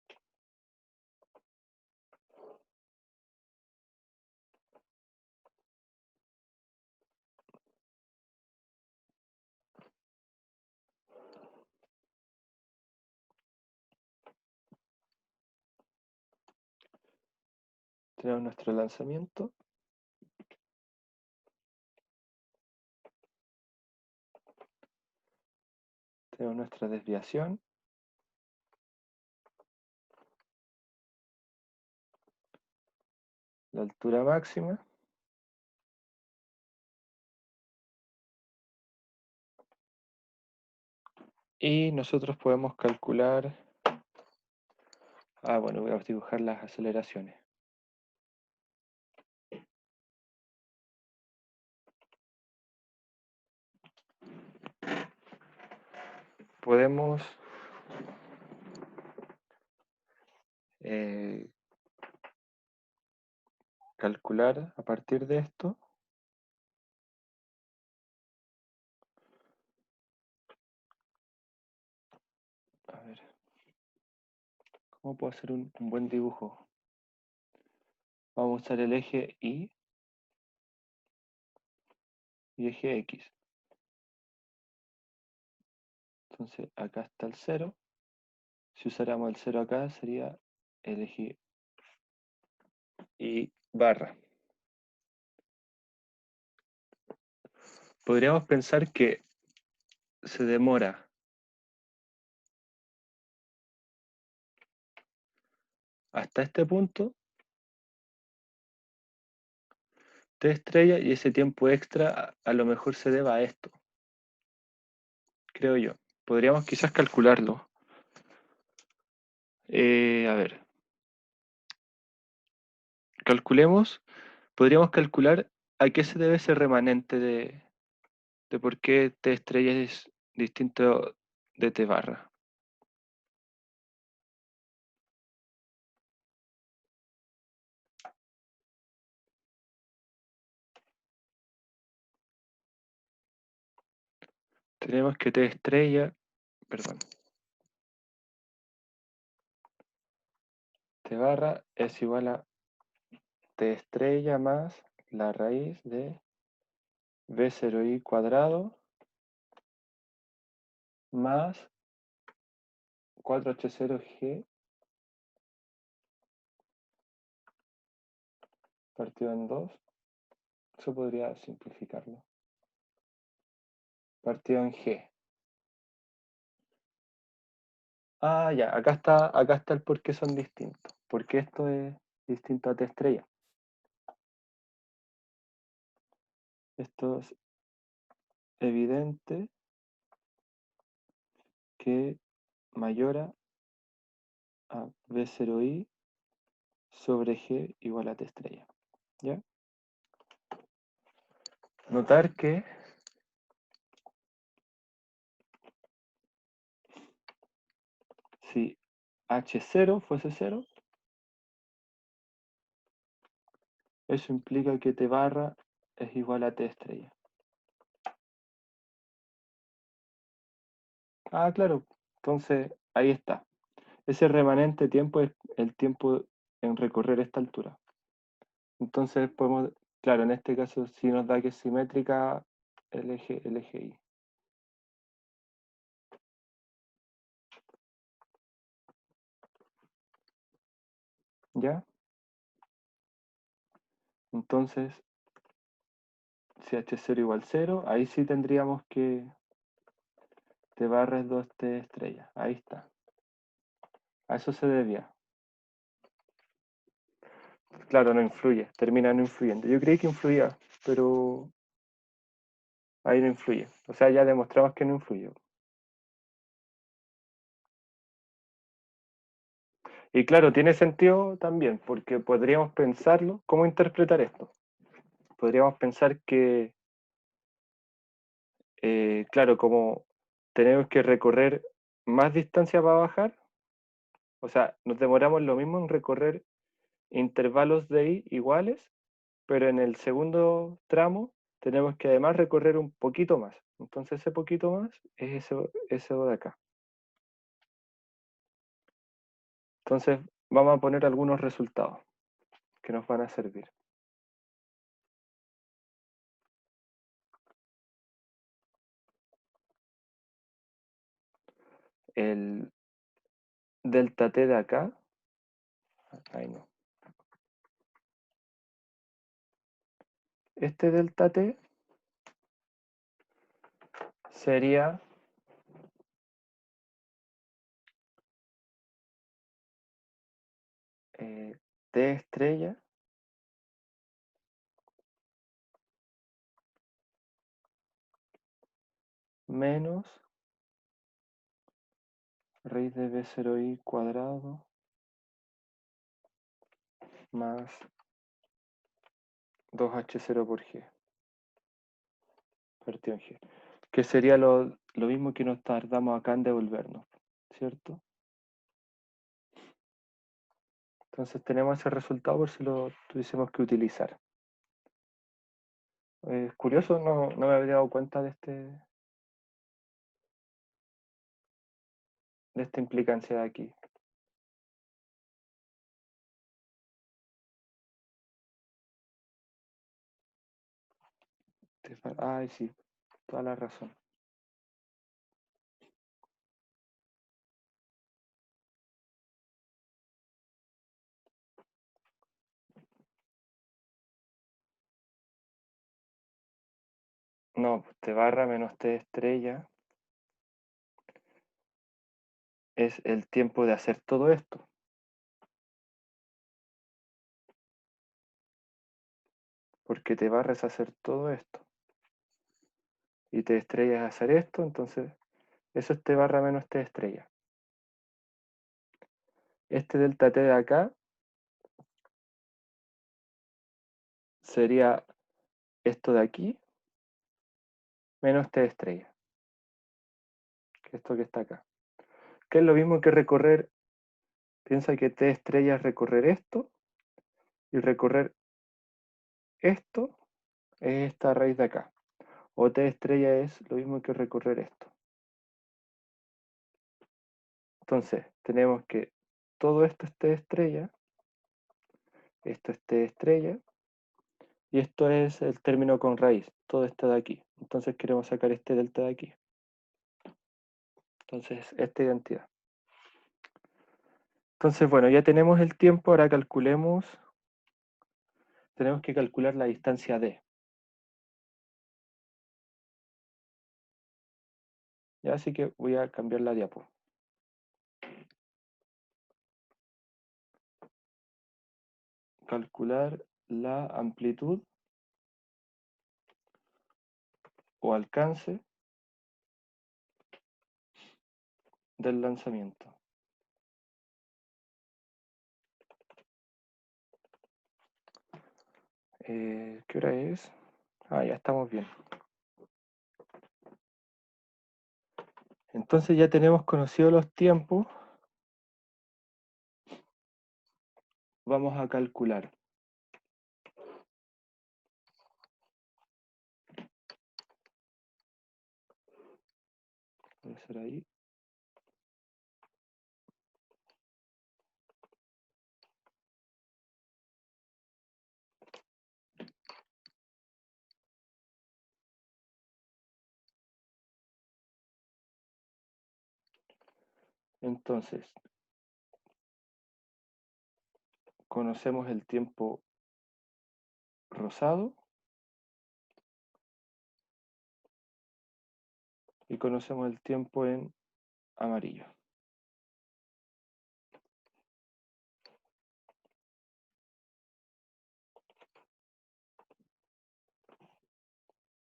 tenemos nuestro lanzamiento. Tenemos nuestra desviación. La altura máxima. Y nosotros podemos calcular... bueno, voy a dibujar las aceleraciones. Podemos calcular a partir de esto a ver, ¿cómo puedo hacer un buen dibujo? Vamos a usar el eje Y y eje X. Entonces acá está el 0. Si usáramos el 0 acá sería el eje Y barra. Podríamos pensar que se demora hasta este punto, T estrella, y ese tiempo extra a lo mejor se deba a esto, creo yo. Podríamos quizás calcularlo. A ver, podríamos calcular a qué se debe ese remanente de por qué T estrella es distinto de T barra. Tenemos que T estrella, perdón, T barra es igual a T estrella más la raíz de B0i cuadrado más 4H0G partido en 2. Eso podría simplificarlo. Partido en G. Ah, ya, acá está el por qué son distintos. Porque esto es distinto a T estrella. Esto es evidente que mayor a B0i sobre G igual a T estrella. ¿Ya? Notar que si H0 fuese 0, eso implica que T barra es igual a T estrella. Ah, claro. Entonces, ahí está. Ese remanente tiempo es el tiempo en recorrer esta altura. Entonces podemos, claro, en este caso sí nos da que es simétrica el eje Y. ¿Ya? Entonces, si H0 igual 0, ahí sí tendríamos que T barra es 2T estrella. Ahí está. A eso se debía. Claro, no influye, termina no influyendo. Yo creí que influía, pero ahí no influye. O sea, ya demostramos que no influye. Y claro, tiene sentido también, porque podríamos pensarlo, ¿cómo interpretar esto? Podríamos pensar que, claro, como tenemos que recorrer más distancia para bajar, o sea, nos demoramos lo mismo en recorrer intervalos de I iguales, pero en el segundo tramo tenemos que además recorrer un poquito más. Entonces ese poquito más es eso de acá. Entonces vamos a poner algunos resultados que nos van a servir. El delta t de acá, ahí no. Este delta t sería t estrella menos raíz de b0i cuadrado más 2h0 por g, partido en g. Que sería lo mismo que nos tardamos acá en devolvernos, ¿cierto? Entonces tenemos ese resultado por si lo tuviésemos que utilizar. Es curioso, no me había dado cuenta de esta implicancia de aquí. Ay, sí, toda la razón. No, T barra menos T estrella es el tiempo de hacer todo esto. porque T barra es hacer todo esto. Y T estrella es hacer esto, entonces eso es T barra menos T estrella. Este delta T de acá sería esto de aquí menos T estrella, que esto que está acá. Que es lo mismo que recorrer, piensa que T estrella es recorrer esto, y recorrer esto es esta raíz de acá. O T estrella es lo mismo que recorrer esto. Entonces, tenemos que todo esto es T estrella, esto es T estrella, y esto es el término con raíz, todo esto de aquí. Entonces queremos sacar este delta de aquí. Entonces, esta identidad. Entonces, bueno, ya tenemos el tiempo, ahora calculemos, tenemos que calcular la distancia D. Ya, así que voy a cambiar la diapo. Calcular la amplitud o alcance del lanzamiento. ¿Qué hora es? Ah, ya estamos bien. Entonces ya tenemos conocidos los tiempos. Vamos a calcular. Voy a hacer ahí. Entonces, conocemos el tiempo rosado y conocemos el tiempo en amarillo.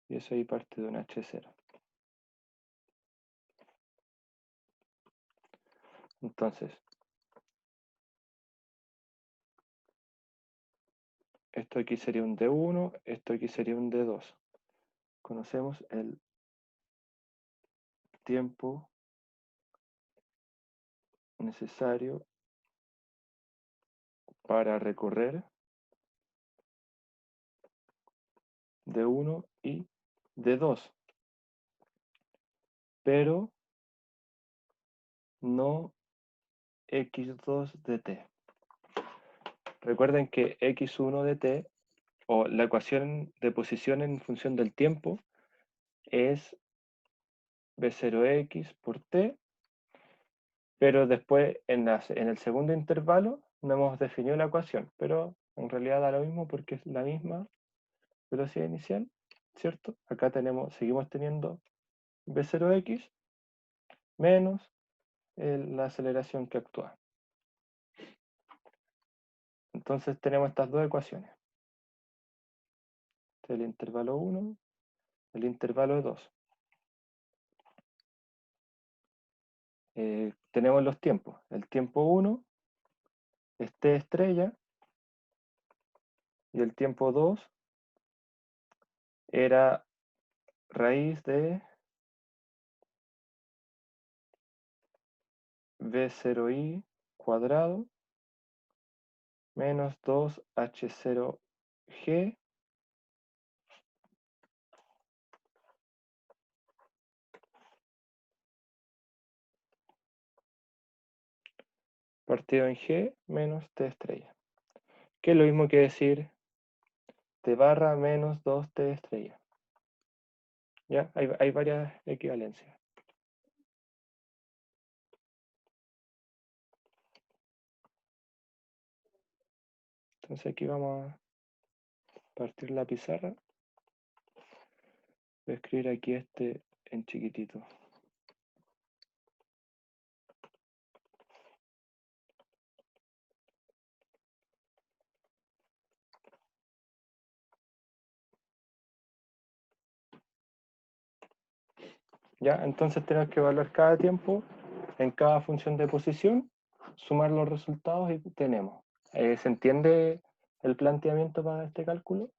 Y eso ahí parte de un H0. Entonces, esto aquí sería un D1, esto aquí sería un D2. Conocemos el tiempo necesario para recorrer D1 y D2, pero no X2 de T. Recuerden que X1 de T, o la ecuación de posición en función del tiempo, es B0X por T, pero después en el segundo intervalo no hemos definido la ecuación, pero en realidad da lo mismo porque es la misma velocidad inicial, ¿cierto? Acá seguimos teniendo B0X menos la aceleración que actúa. Entonces tenemos estas dos ecuaciones. Este es el intervalo 1, el intervalo 2. Tenemos los tiempos. El tiempo 1 es T estrella y el tiempo 2 era raíz de V0i cuadrado menos 2H0G partido en G menos T estrella. Que es lo mismo que decir T barra menos 2T estrella. ¿Ya? Hay varias equivalencias. Entonces aquí vamos a partir la pizarra. Voy a escribir aquí este en chiquitito. ¿Ya? Entonces tenemos que evaluar cada tiempo en cada función de posición, sumar los resultados y tenemos. ¿Se entiende el planteamiento para este cálculo?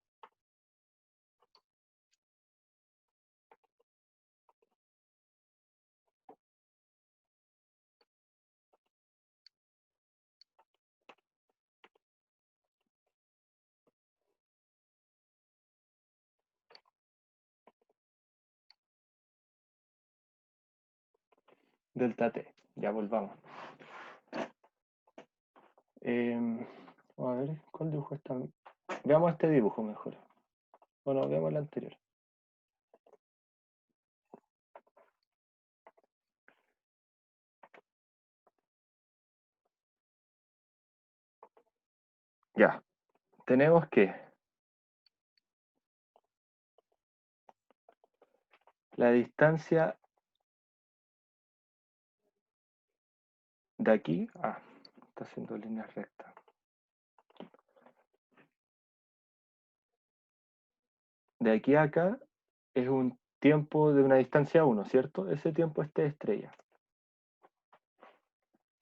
Delta T. Ya volvamos. Vamos a ver, ¿cuál dibujo está? Veamos este dibujo mejor. Bueno, veamos el anterior. Ya, tenemos que la distancia de aquí, está haciendo líneas rectas. De aquí a acá es un tiempo de una distancia 1, ¿cierto? Ese tiempo es T estrella.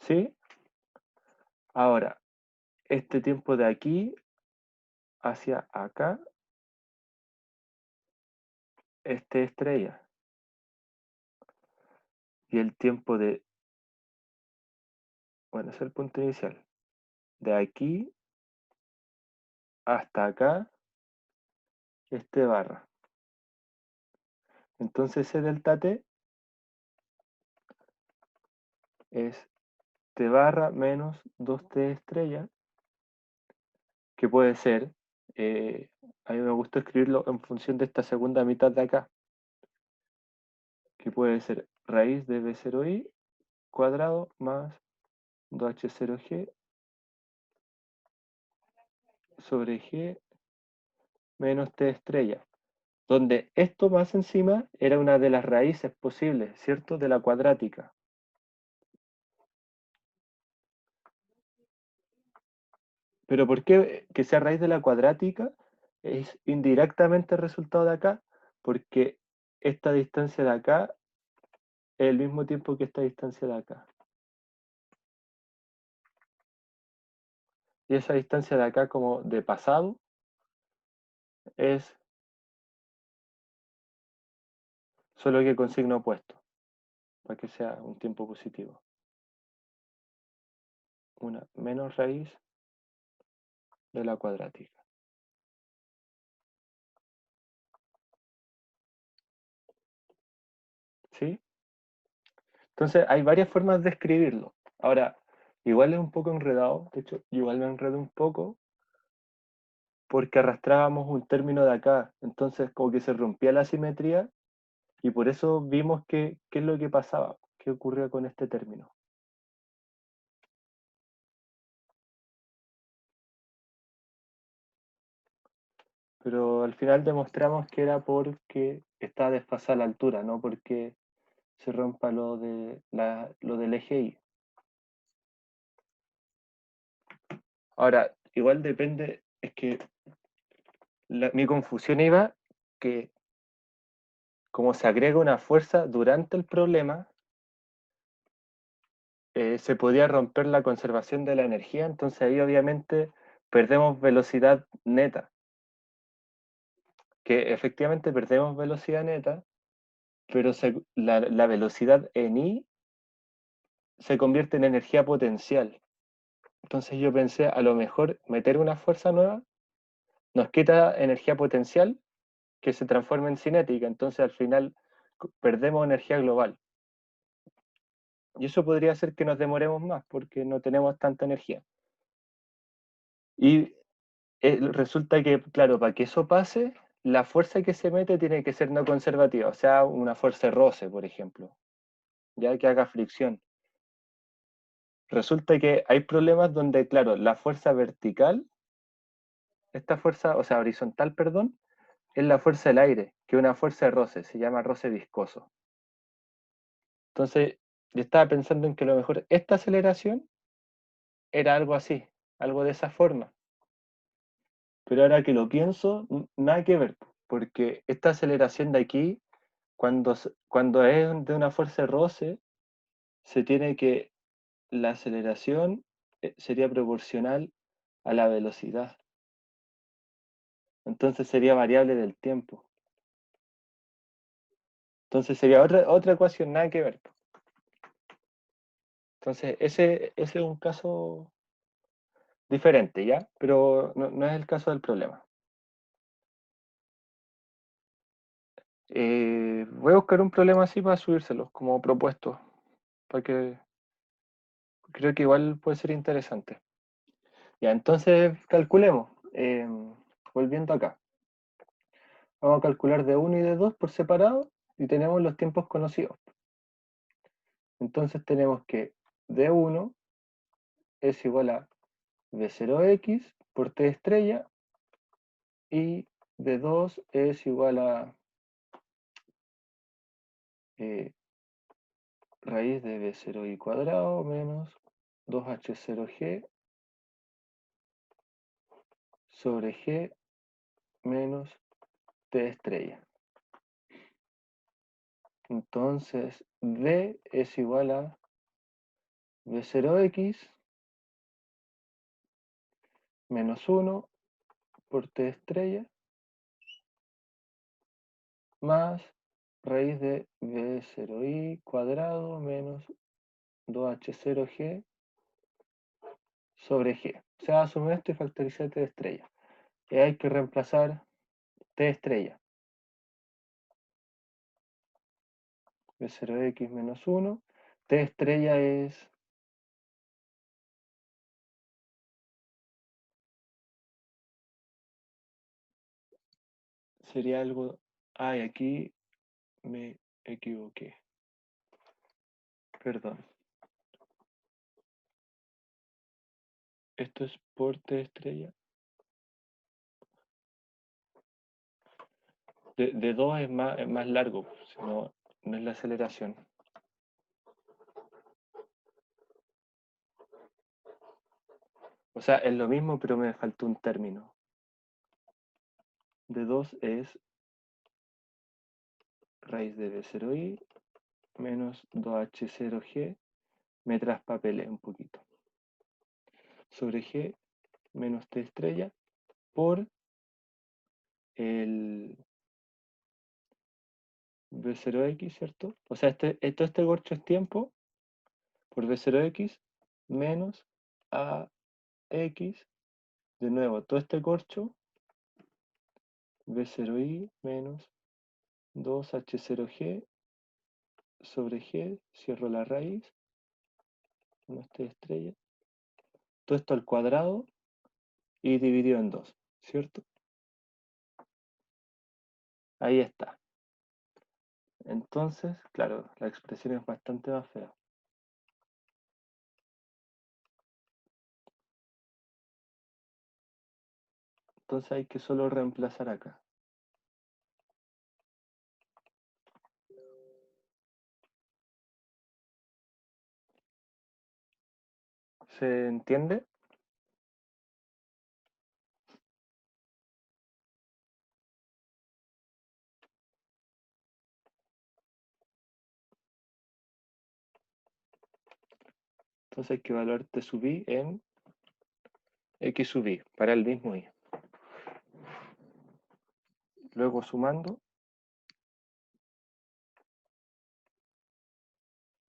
¿Sí? Ahora, este tiempo de aquí hacia acá es T estrella. Y el tiempo de, bueno, es el punto inicial. De aquí hasta acá es T barra. Entonces ese delta T es T barra menos 2T estrella, que puede ser, a mí me gusta escribirlo en función de esta segunda mitad de acá, que puede ser raíz de B0i cuadrado más 2H0G sobre G menos T estrella, donde esto más encima era una de las raíces posibles, ¿cierto? De la cuadrática. Pero ¿por qué que sea raíz de la cuadrática? Es indirectamente el resultado de acá, porque esta distancia de acá es el mismo tiempo que esta distancia de acá. Y esa distancia de acá como de pasado es solo que con signo opuesto, para que sea un tiempo positivo. Una menos raíz de la cuadrática. ¿Sí? Entonces hay varias formas de escribirlo. Ahora, igual es un poco enredado, de hecho, igual me enredo un poco porque arrastrábamos un término de acá, entonces como que se rompía la simetría y por eso vimos qué es lo que pasaba, qué ocurría con este término. Pero al final demostramos que era porque está desfasada la altura, no porque se rompa lo del eje Y. Ahora, igual depende, es que mi confusión iba que como se agrega una fuerza durante el problema, se podía romper la conservación de la energía, entonces ahí obviamente perdemos velocidad neta, que efectivamente perdemos velocidad neta, pero la velocidad en I se convierte en energía potencial. Entonces yo pensé, a lo mejor meter una fuerza nueva nos quita energía potencial que se transforma en cinética, entonces al final perdemos energía global. Y eso podría hacer que nos demoremos más porque no tenemos tanta energía. Y resulta que, claro, para que eso pase, la fuerza que se mete tiene que ser no conservativa, o sea, una fuerza de roce, por ejemplo, ya que haga fricción. Resulta que hay problemas donde, claro, la fuerza vertical, esta fuerza, o sea, horizontal, perdón, es la fuerza del aire, que es una fuerza de roce, se llama roce viscoso. Entonces, yo estaba pensando en que a lo mejor esta aceleración era algo así, algo de esa forma. Pero ahora que lo pienso, nada que ver, porque esta aceleración de aquí, cuando es de una fuerza de roce, se tiene que la aceleración sería proporcional a la velocidad. Entonces sería variable del tiempo. Entonces sería otra ecuación, nada que ver. Entonces ese es un caso diferente, ¿ya? Pero no es el caso del problema. Voy a buscar un problema así para subírselos como propuesto, porque creo que igual puede ser interesante. Ya, entonces calculemos. Volviendo acá. Vamos a calcular de 1 y de 2 por separado y tenemos los tiempos conocidos. Entonces tenemos que D1 es igual a V0x por T estrella y D2 es igual a raíz de V0i cuadrado menos 2h0g sobre g menos T estrella. Entonces D es igual a V0x menos 1 por T estrella más raíz de V0i cuadrado menos 2h0g sobre g. O sea, asume esto y factorizar T estrella. Y hay que reemplazar T estrella. V0x menos 1. T estrella sería algo... Ay, aquí me equivoqué. Perdón. Esto es por T estrella. De 2 es más largo, si no es la aceleración. O sea, es lo mismo, pero me faltó un término. De 2 es raíz de V0i menos 2h0g. Me traspapelé un poquito. Sobre g menos T estrella por el V0x, ¿cierto? O sea, este corcho es tiempo por V0x menos AX. De nuevo, todo este corcho V0i menos 2h0g sobre g, cierro la raíz, menos T estrella. Todo esto al cuadrado y dividido en 2, ¿cierto? Ahí está. Entonces, claro, la expresión es bastante más fea. Entonces hay que solo reemplazar acá. ¿Se entiende? Entonces hay que evaluar T sub i en X sub i para el mismo i. Luego sumando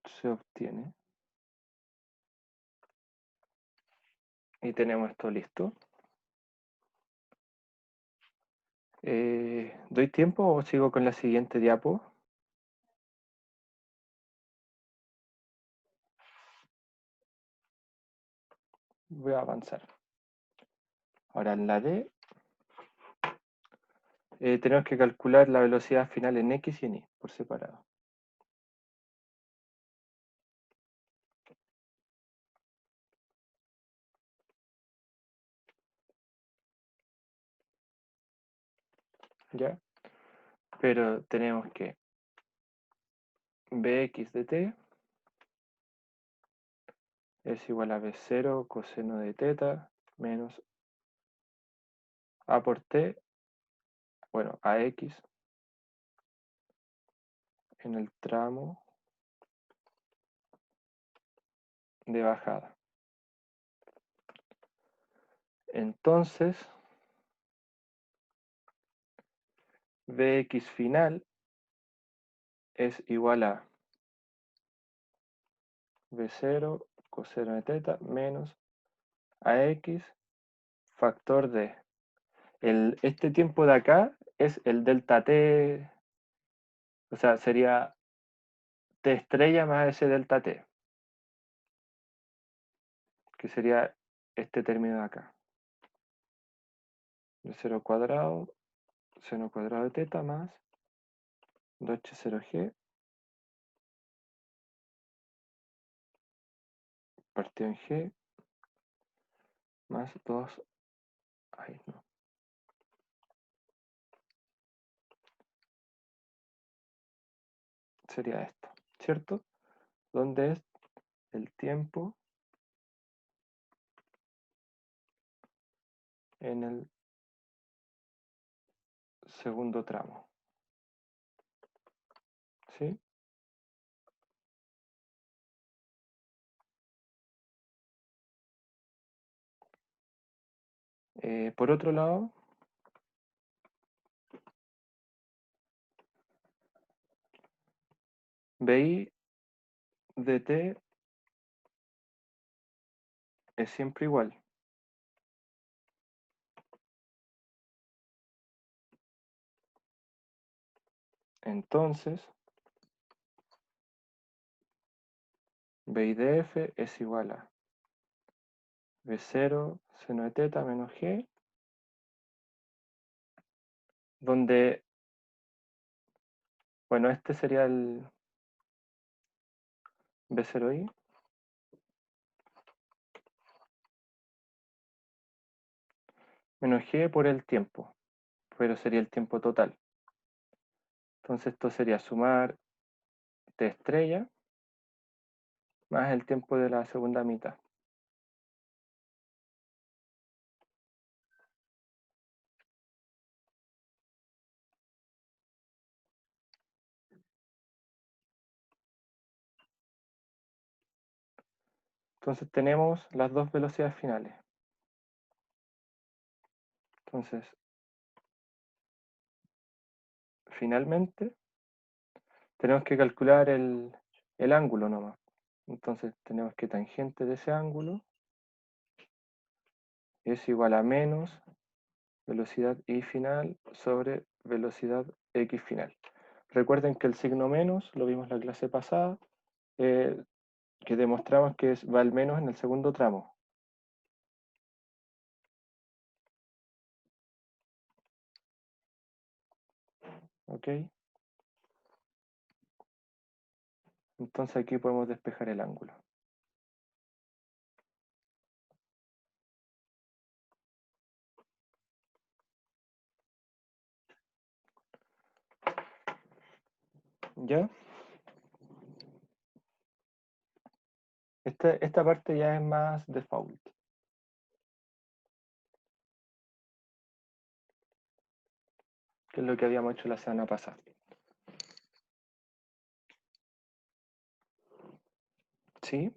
se obtiene. Y tenemos esto listo. ¿Doy tiempo o sigo con la siguiente diapo? Voy a avanzar. Ahora en la D tenemos que calcular la velocidad final en X y en Y por separado. ¿Ya? Pero tenemos que Bx de t es igual a B0 coseno de teta menos A por t, bueno, AX en el tramo de bajada. Entonces, Bx final es igual a B0 coseno de teta menos AX factor de. Este tiempo de acá es el delta T, o sea, sería T estrella más ese delta T, que sería este término de acá. B0 cuadrado, seno cuadrado de teta más 2H0G partido en G más 2, ay no, sería esto, ¿cierto? Donde es el tiempo en el segundo tramo, ¿sí? Por otro lado, BI de T es siempre igual. Entonces, BI de F es igual a B0 seno de teta menos G, donde, bueno, este sería el B0I, menos G por el tiempo, pero sería el tiempo total. Entonces esto sería sumar T estrella más el tiempo de la segunda mitad. Entonces tenemos las dos velocidades finales. Entonces, finalmente, tenemos que calcular el ángulo nomás. Entonces tenemos que tangente de ese ángulo es igual a menos velocidad y final sobre velocidad x final. Recuerden que el signo menos, lo vimos en la clase pasada, que demostramos que va al menos en el segundo tramo. ¿Ok? Entonces aquí podemos despejar el ángulo. ¿Ya? Esta parte ya es más default. Que es lo que habíamos hecho la semana pasada. ¿Sí?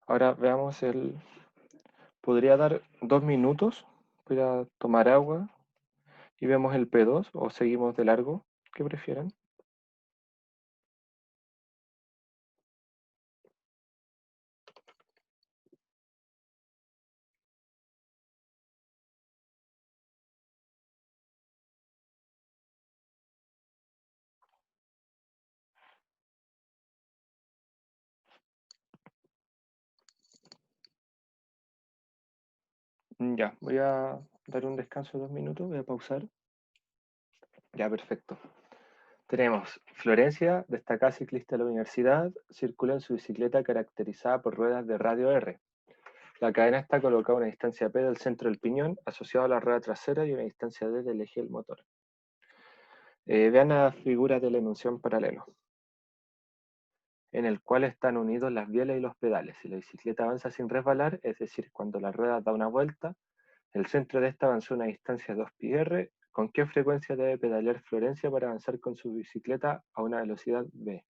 Ahora veamos el... Podría dar 2 minutos para tomar agua y vemos el P2 o seguimos de largo. ¿Qué prefieren? Ya, voy a dar un descanso de 2 minutos, voy a pausar. Ya, perfecto. Tenemos Florencia, destacada ciclista de la universidad, circula en su bicicleta caracterizada por ruedas de radio R. La cadena está colocada a una distancia P del centro del piñón, asociado a la rueda trasera y una distancia D del eje del motor. Vean las figuras de la enunciado en paralelo, en el cual están unidos las bielas y los pedales. Si la bicicleta avanza sin resbalar, es decir, cuando la rueda da una vuelta, el centro de esta avanzó una distancia 2πr ¿Con qué frecuencia debe pedalear Florencia para avanzar con su bicicleta a una velocidad v?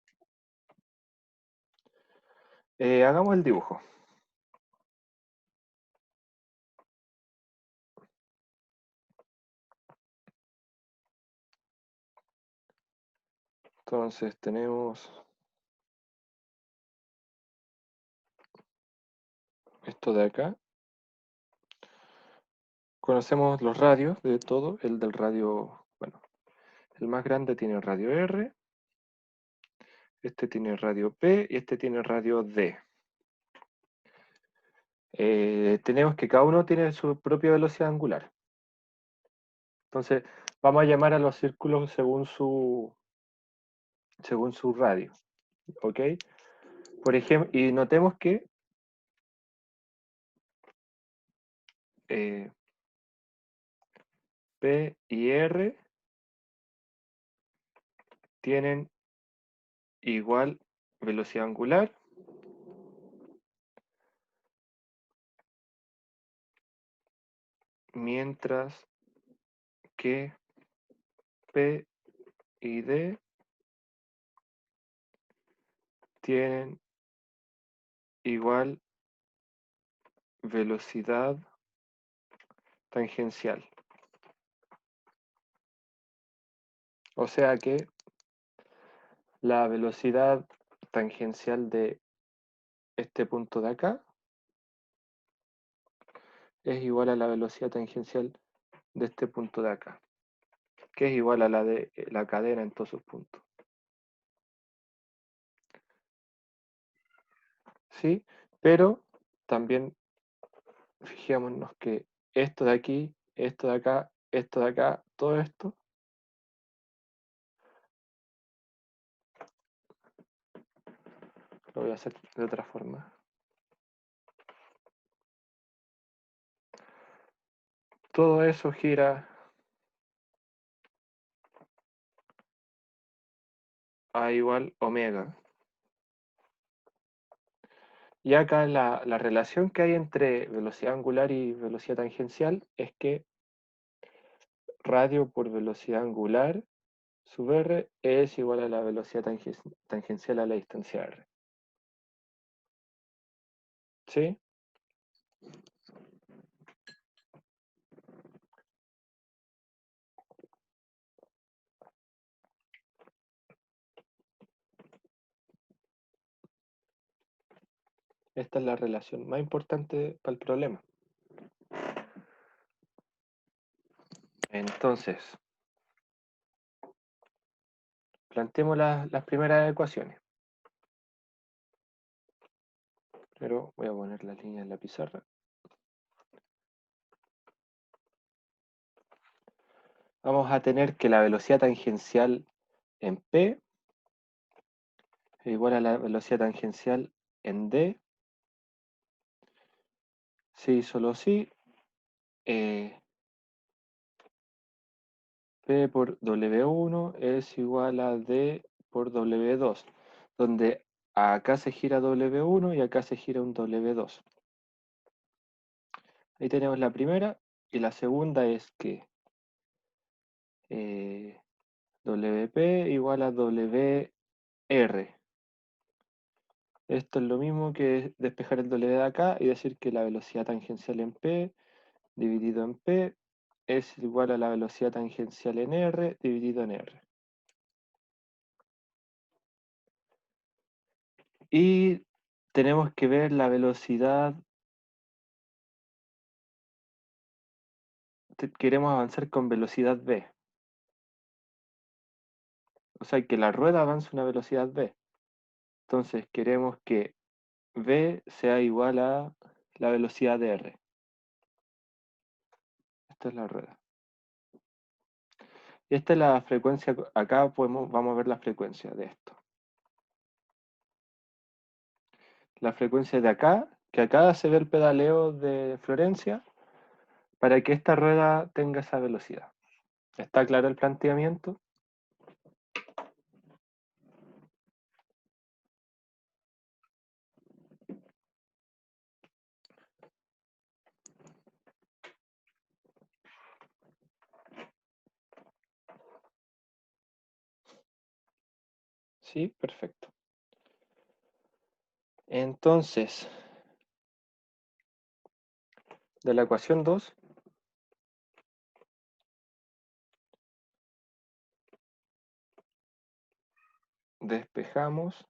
Hagamos el dibujo. Entonces tenemos esto de acá. Conocemos los radios de todo. El del radio, bueno, el más grande tiene radio R, este tiene radio P y este tiene radio D. Tenemos que cada uno tiene su propia velocidad angular. Entonces, vamos a llamar a los círculos según su radio. ¿Ok? Por ejemplo, y notemos que P y R tienen igual velocidad angular, mientras que P y D tienen igual velocidad tangencial. O sea que la velocidad tangencial de este punto de acá es igual a la velocidad tangencial de este punto de acá, que es igual a la de la cadena en todos sus puntos. ¿Sí? Pero también fijémonos que esto de aquí, esto de acá, todo esto lo voy a hacer de otra forma. Todo eso gira a igual omega. Y acá la relación que hay entre velocidad angular y velocidad tangencial es que radio por velocidad angular sub r es igual a la velocidad tangencial a la distancia r. ¿Sí? Esta es la relación más importante para el problema. Entonces, planteemos las primeras ecuaciones. Pero voy a poner la línea en la pizarra. Vamos a tener que la velocidad tangencial en P es igual a la velocidad tangencial en D. Sí, solo sí. P por W1 es igual a D por W2, donde acá se gira W1 y acá se gira un W2. Ahí tenemos la primera, y la segunda es que WP igual a WR. Esto es lo mismo que despejar el W de acá y decir que la velocidad tangencial en P dividido en P es igual a la velocidad tangencial en R dividido en R. Y tenemos que ver la velocidad. Queremos avanzar con velocidad v. O sea, que la rueda avance a una velocidad v. Entonces queremos que v sea igual a la velocidad de r. Esta es la rueda. Y esta es la frecuencia. Acá vamos a ver la frecuencia de esto. La frecuencia de acá, que acá se ve el pedaleo de Florencia, para que esta rueda tenga esa velocidad. ¿Está claro el planteamiento? Sí, perfecto. Entonces, de la ecuación 2, despejamos,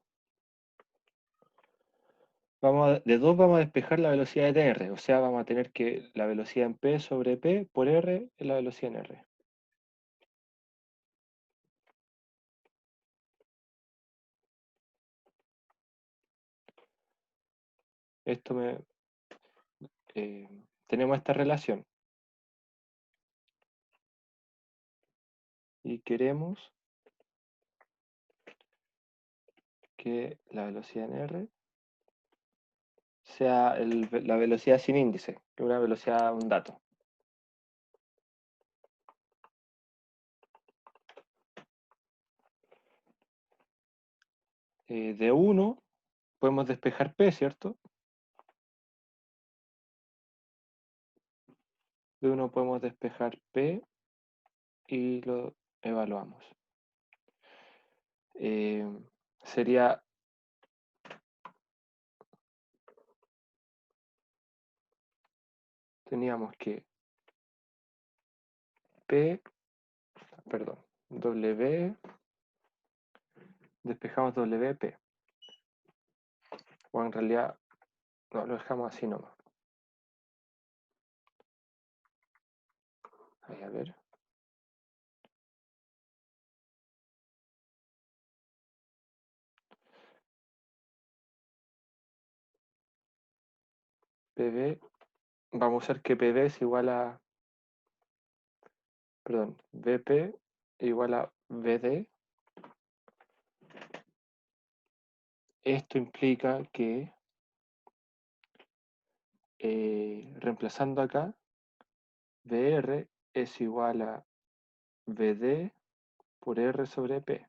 de 2 vamos a despejar la velocidad de r, o sea, vamos a tener que la velocidad en p sobre p por r es la velocidad en r. Esto tenemos esta relación y queremos que la velocidad en r sea la velocidad sin índice, que es una velocidad, un dato. De 1 podemos despejar p, ¿cierto? De 1 podemos despejar p y lo evaluamos. Sería teníamos que W, despejamos WP. O en realidad, no, lo dejamos así nomás. Ahí, a ver. PV, vamos a usar que PV es igual a, perdón, VP igual a VD. Esto implica que, reemplazando acá, VR es igual a VD por R sobre P.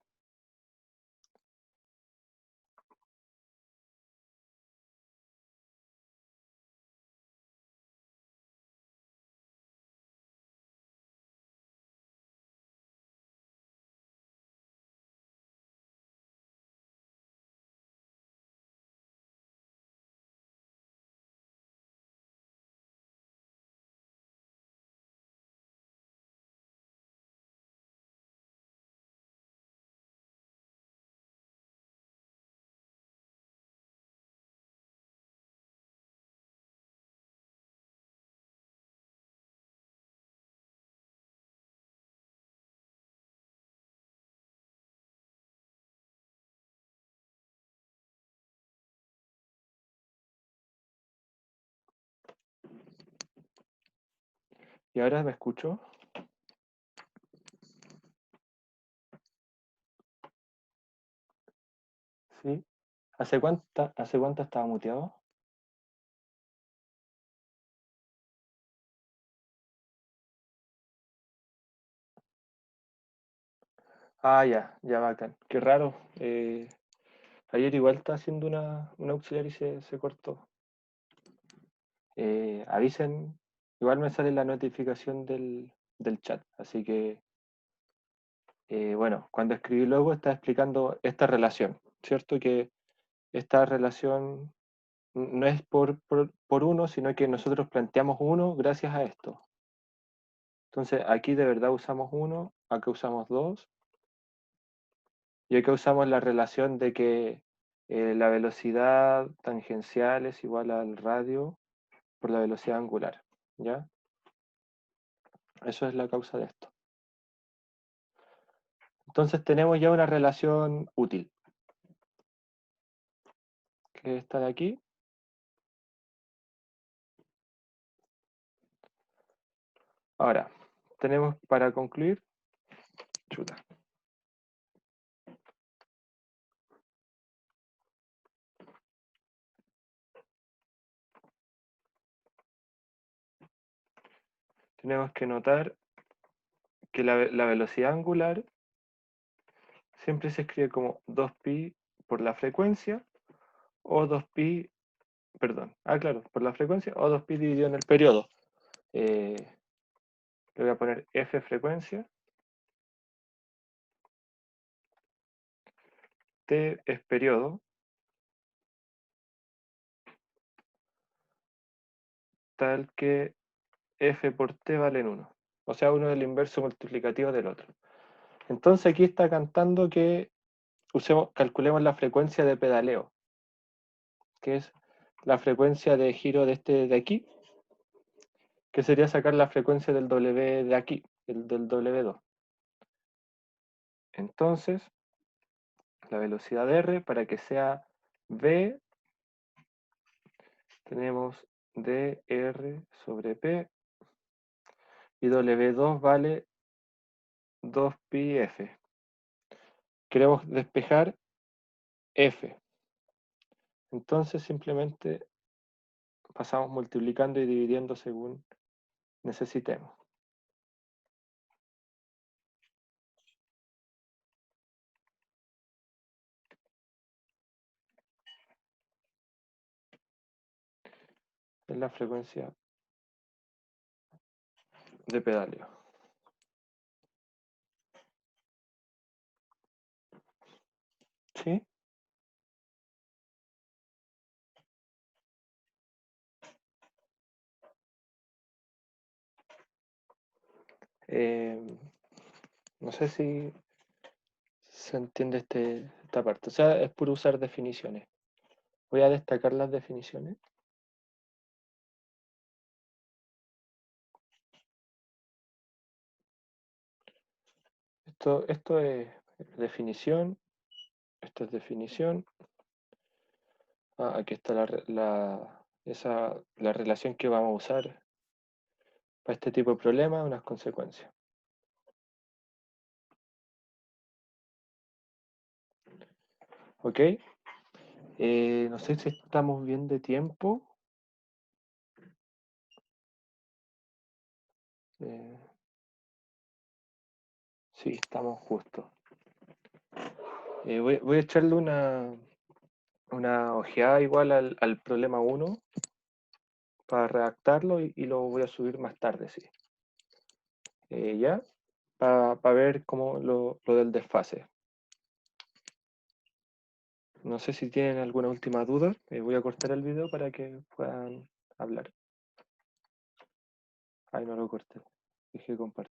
¿Y ahora me escucho? ¿Sí? ¿Hace cuánto estaba muteado? Ah, ya bacán. Qué raro. Ayer igual estaba haciendo una auxiliar y se cortó. Avisen, igual me sale la notificación del chat, así que, bueno, cuando escribí luego estaba explicando esta relación, ¿cierto? Que esta relación no es por uno, sino que nosotros planteamos uno gracias a esto. Entonces, aquí de verdad usamos uno, acá usamos dos, y acá usamos la relación de que la velocidad tangencial es igual al radio por la velocidad angular, ¿ya? Eso es la causa de esto. Entonces tenemos ya una relación útil, que es esta de aquí. Ahora, tenemos para concluir, chuta. Tenemos que notar que la velocidad angular siempre se escribe como 2pi por la frecuencia o 2pi, perdón, claro, por la frecuencia o 2pi dividido en el periodo. Le voy a poner f frecuencia T es periodo, tal que F por T valen 1. O sea, uno es el inverso multiplicativo del otro. Entonces aquí está cantando que calculemos la frecuencia de pedaleo, que es la frecuencia de giro de este de aquí, que sería sacar la frecuencia del W de aquí, del W2. Entonces, la velocidad de R, para que sea V, tenemos dr sobre P, y W2 vale 2πf. Queremos despejar F. Entonces simplemente pasamos multiplicando y dividiendo según necesitemos. Es la frecuencia de pedaleo. ¿Sí? No sé si se entiende esta parte. O sea, es por usar definiciones. Voy a destacar las definiciones. Esto es definición. Esto es definición. Aquí está la relación que vamos a usar para este tipo de problemas, unas consecuencias. ¿Ok? No sé si estamos bien de tiempo. Sí, estamos justos. Voy a echarle una ojeada igual al problema 1 para redactarlo y lo voy a subir más tarde, sí. Ya, para ver cómo lo del desfase. No sé si tienen alguna última duda. Voy a cortar el video para que puedan hablar. Ay, no lo corté. Dije compartir.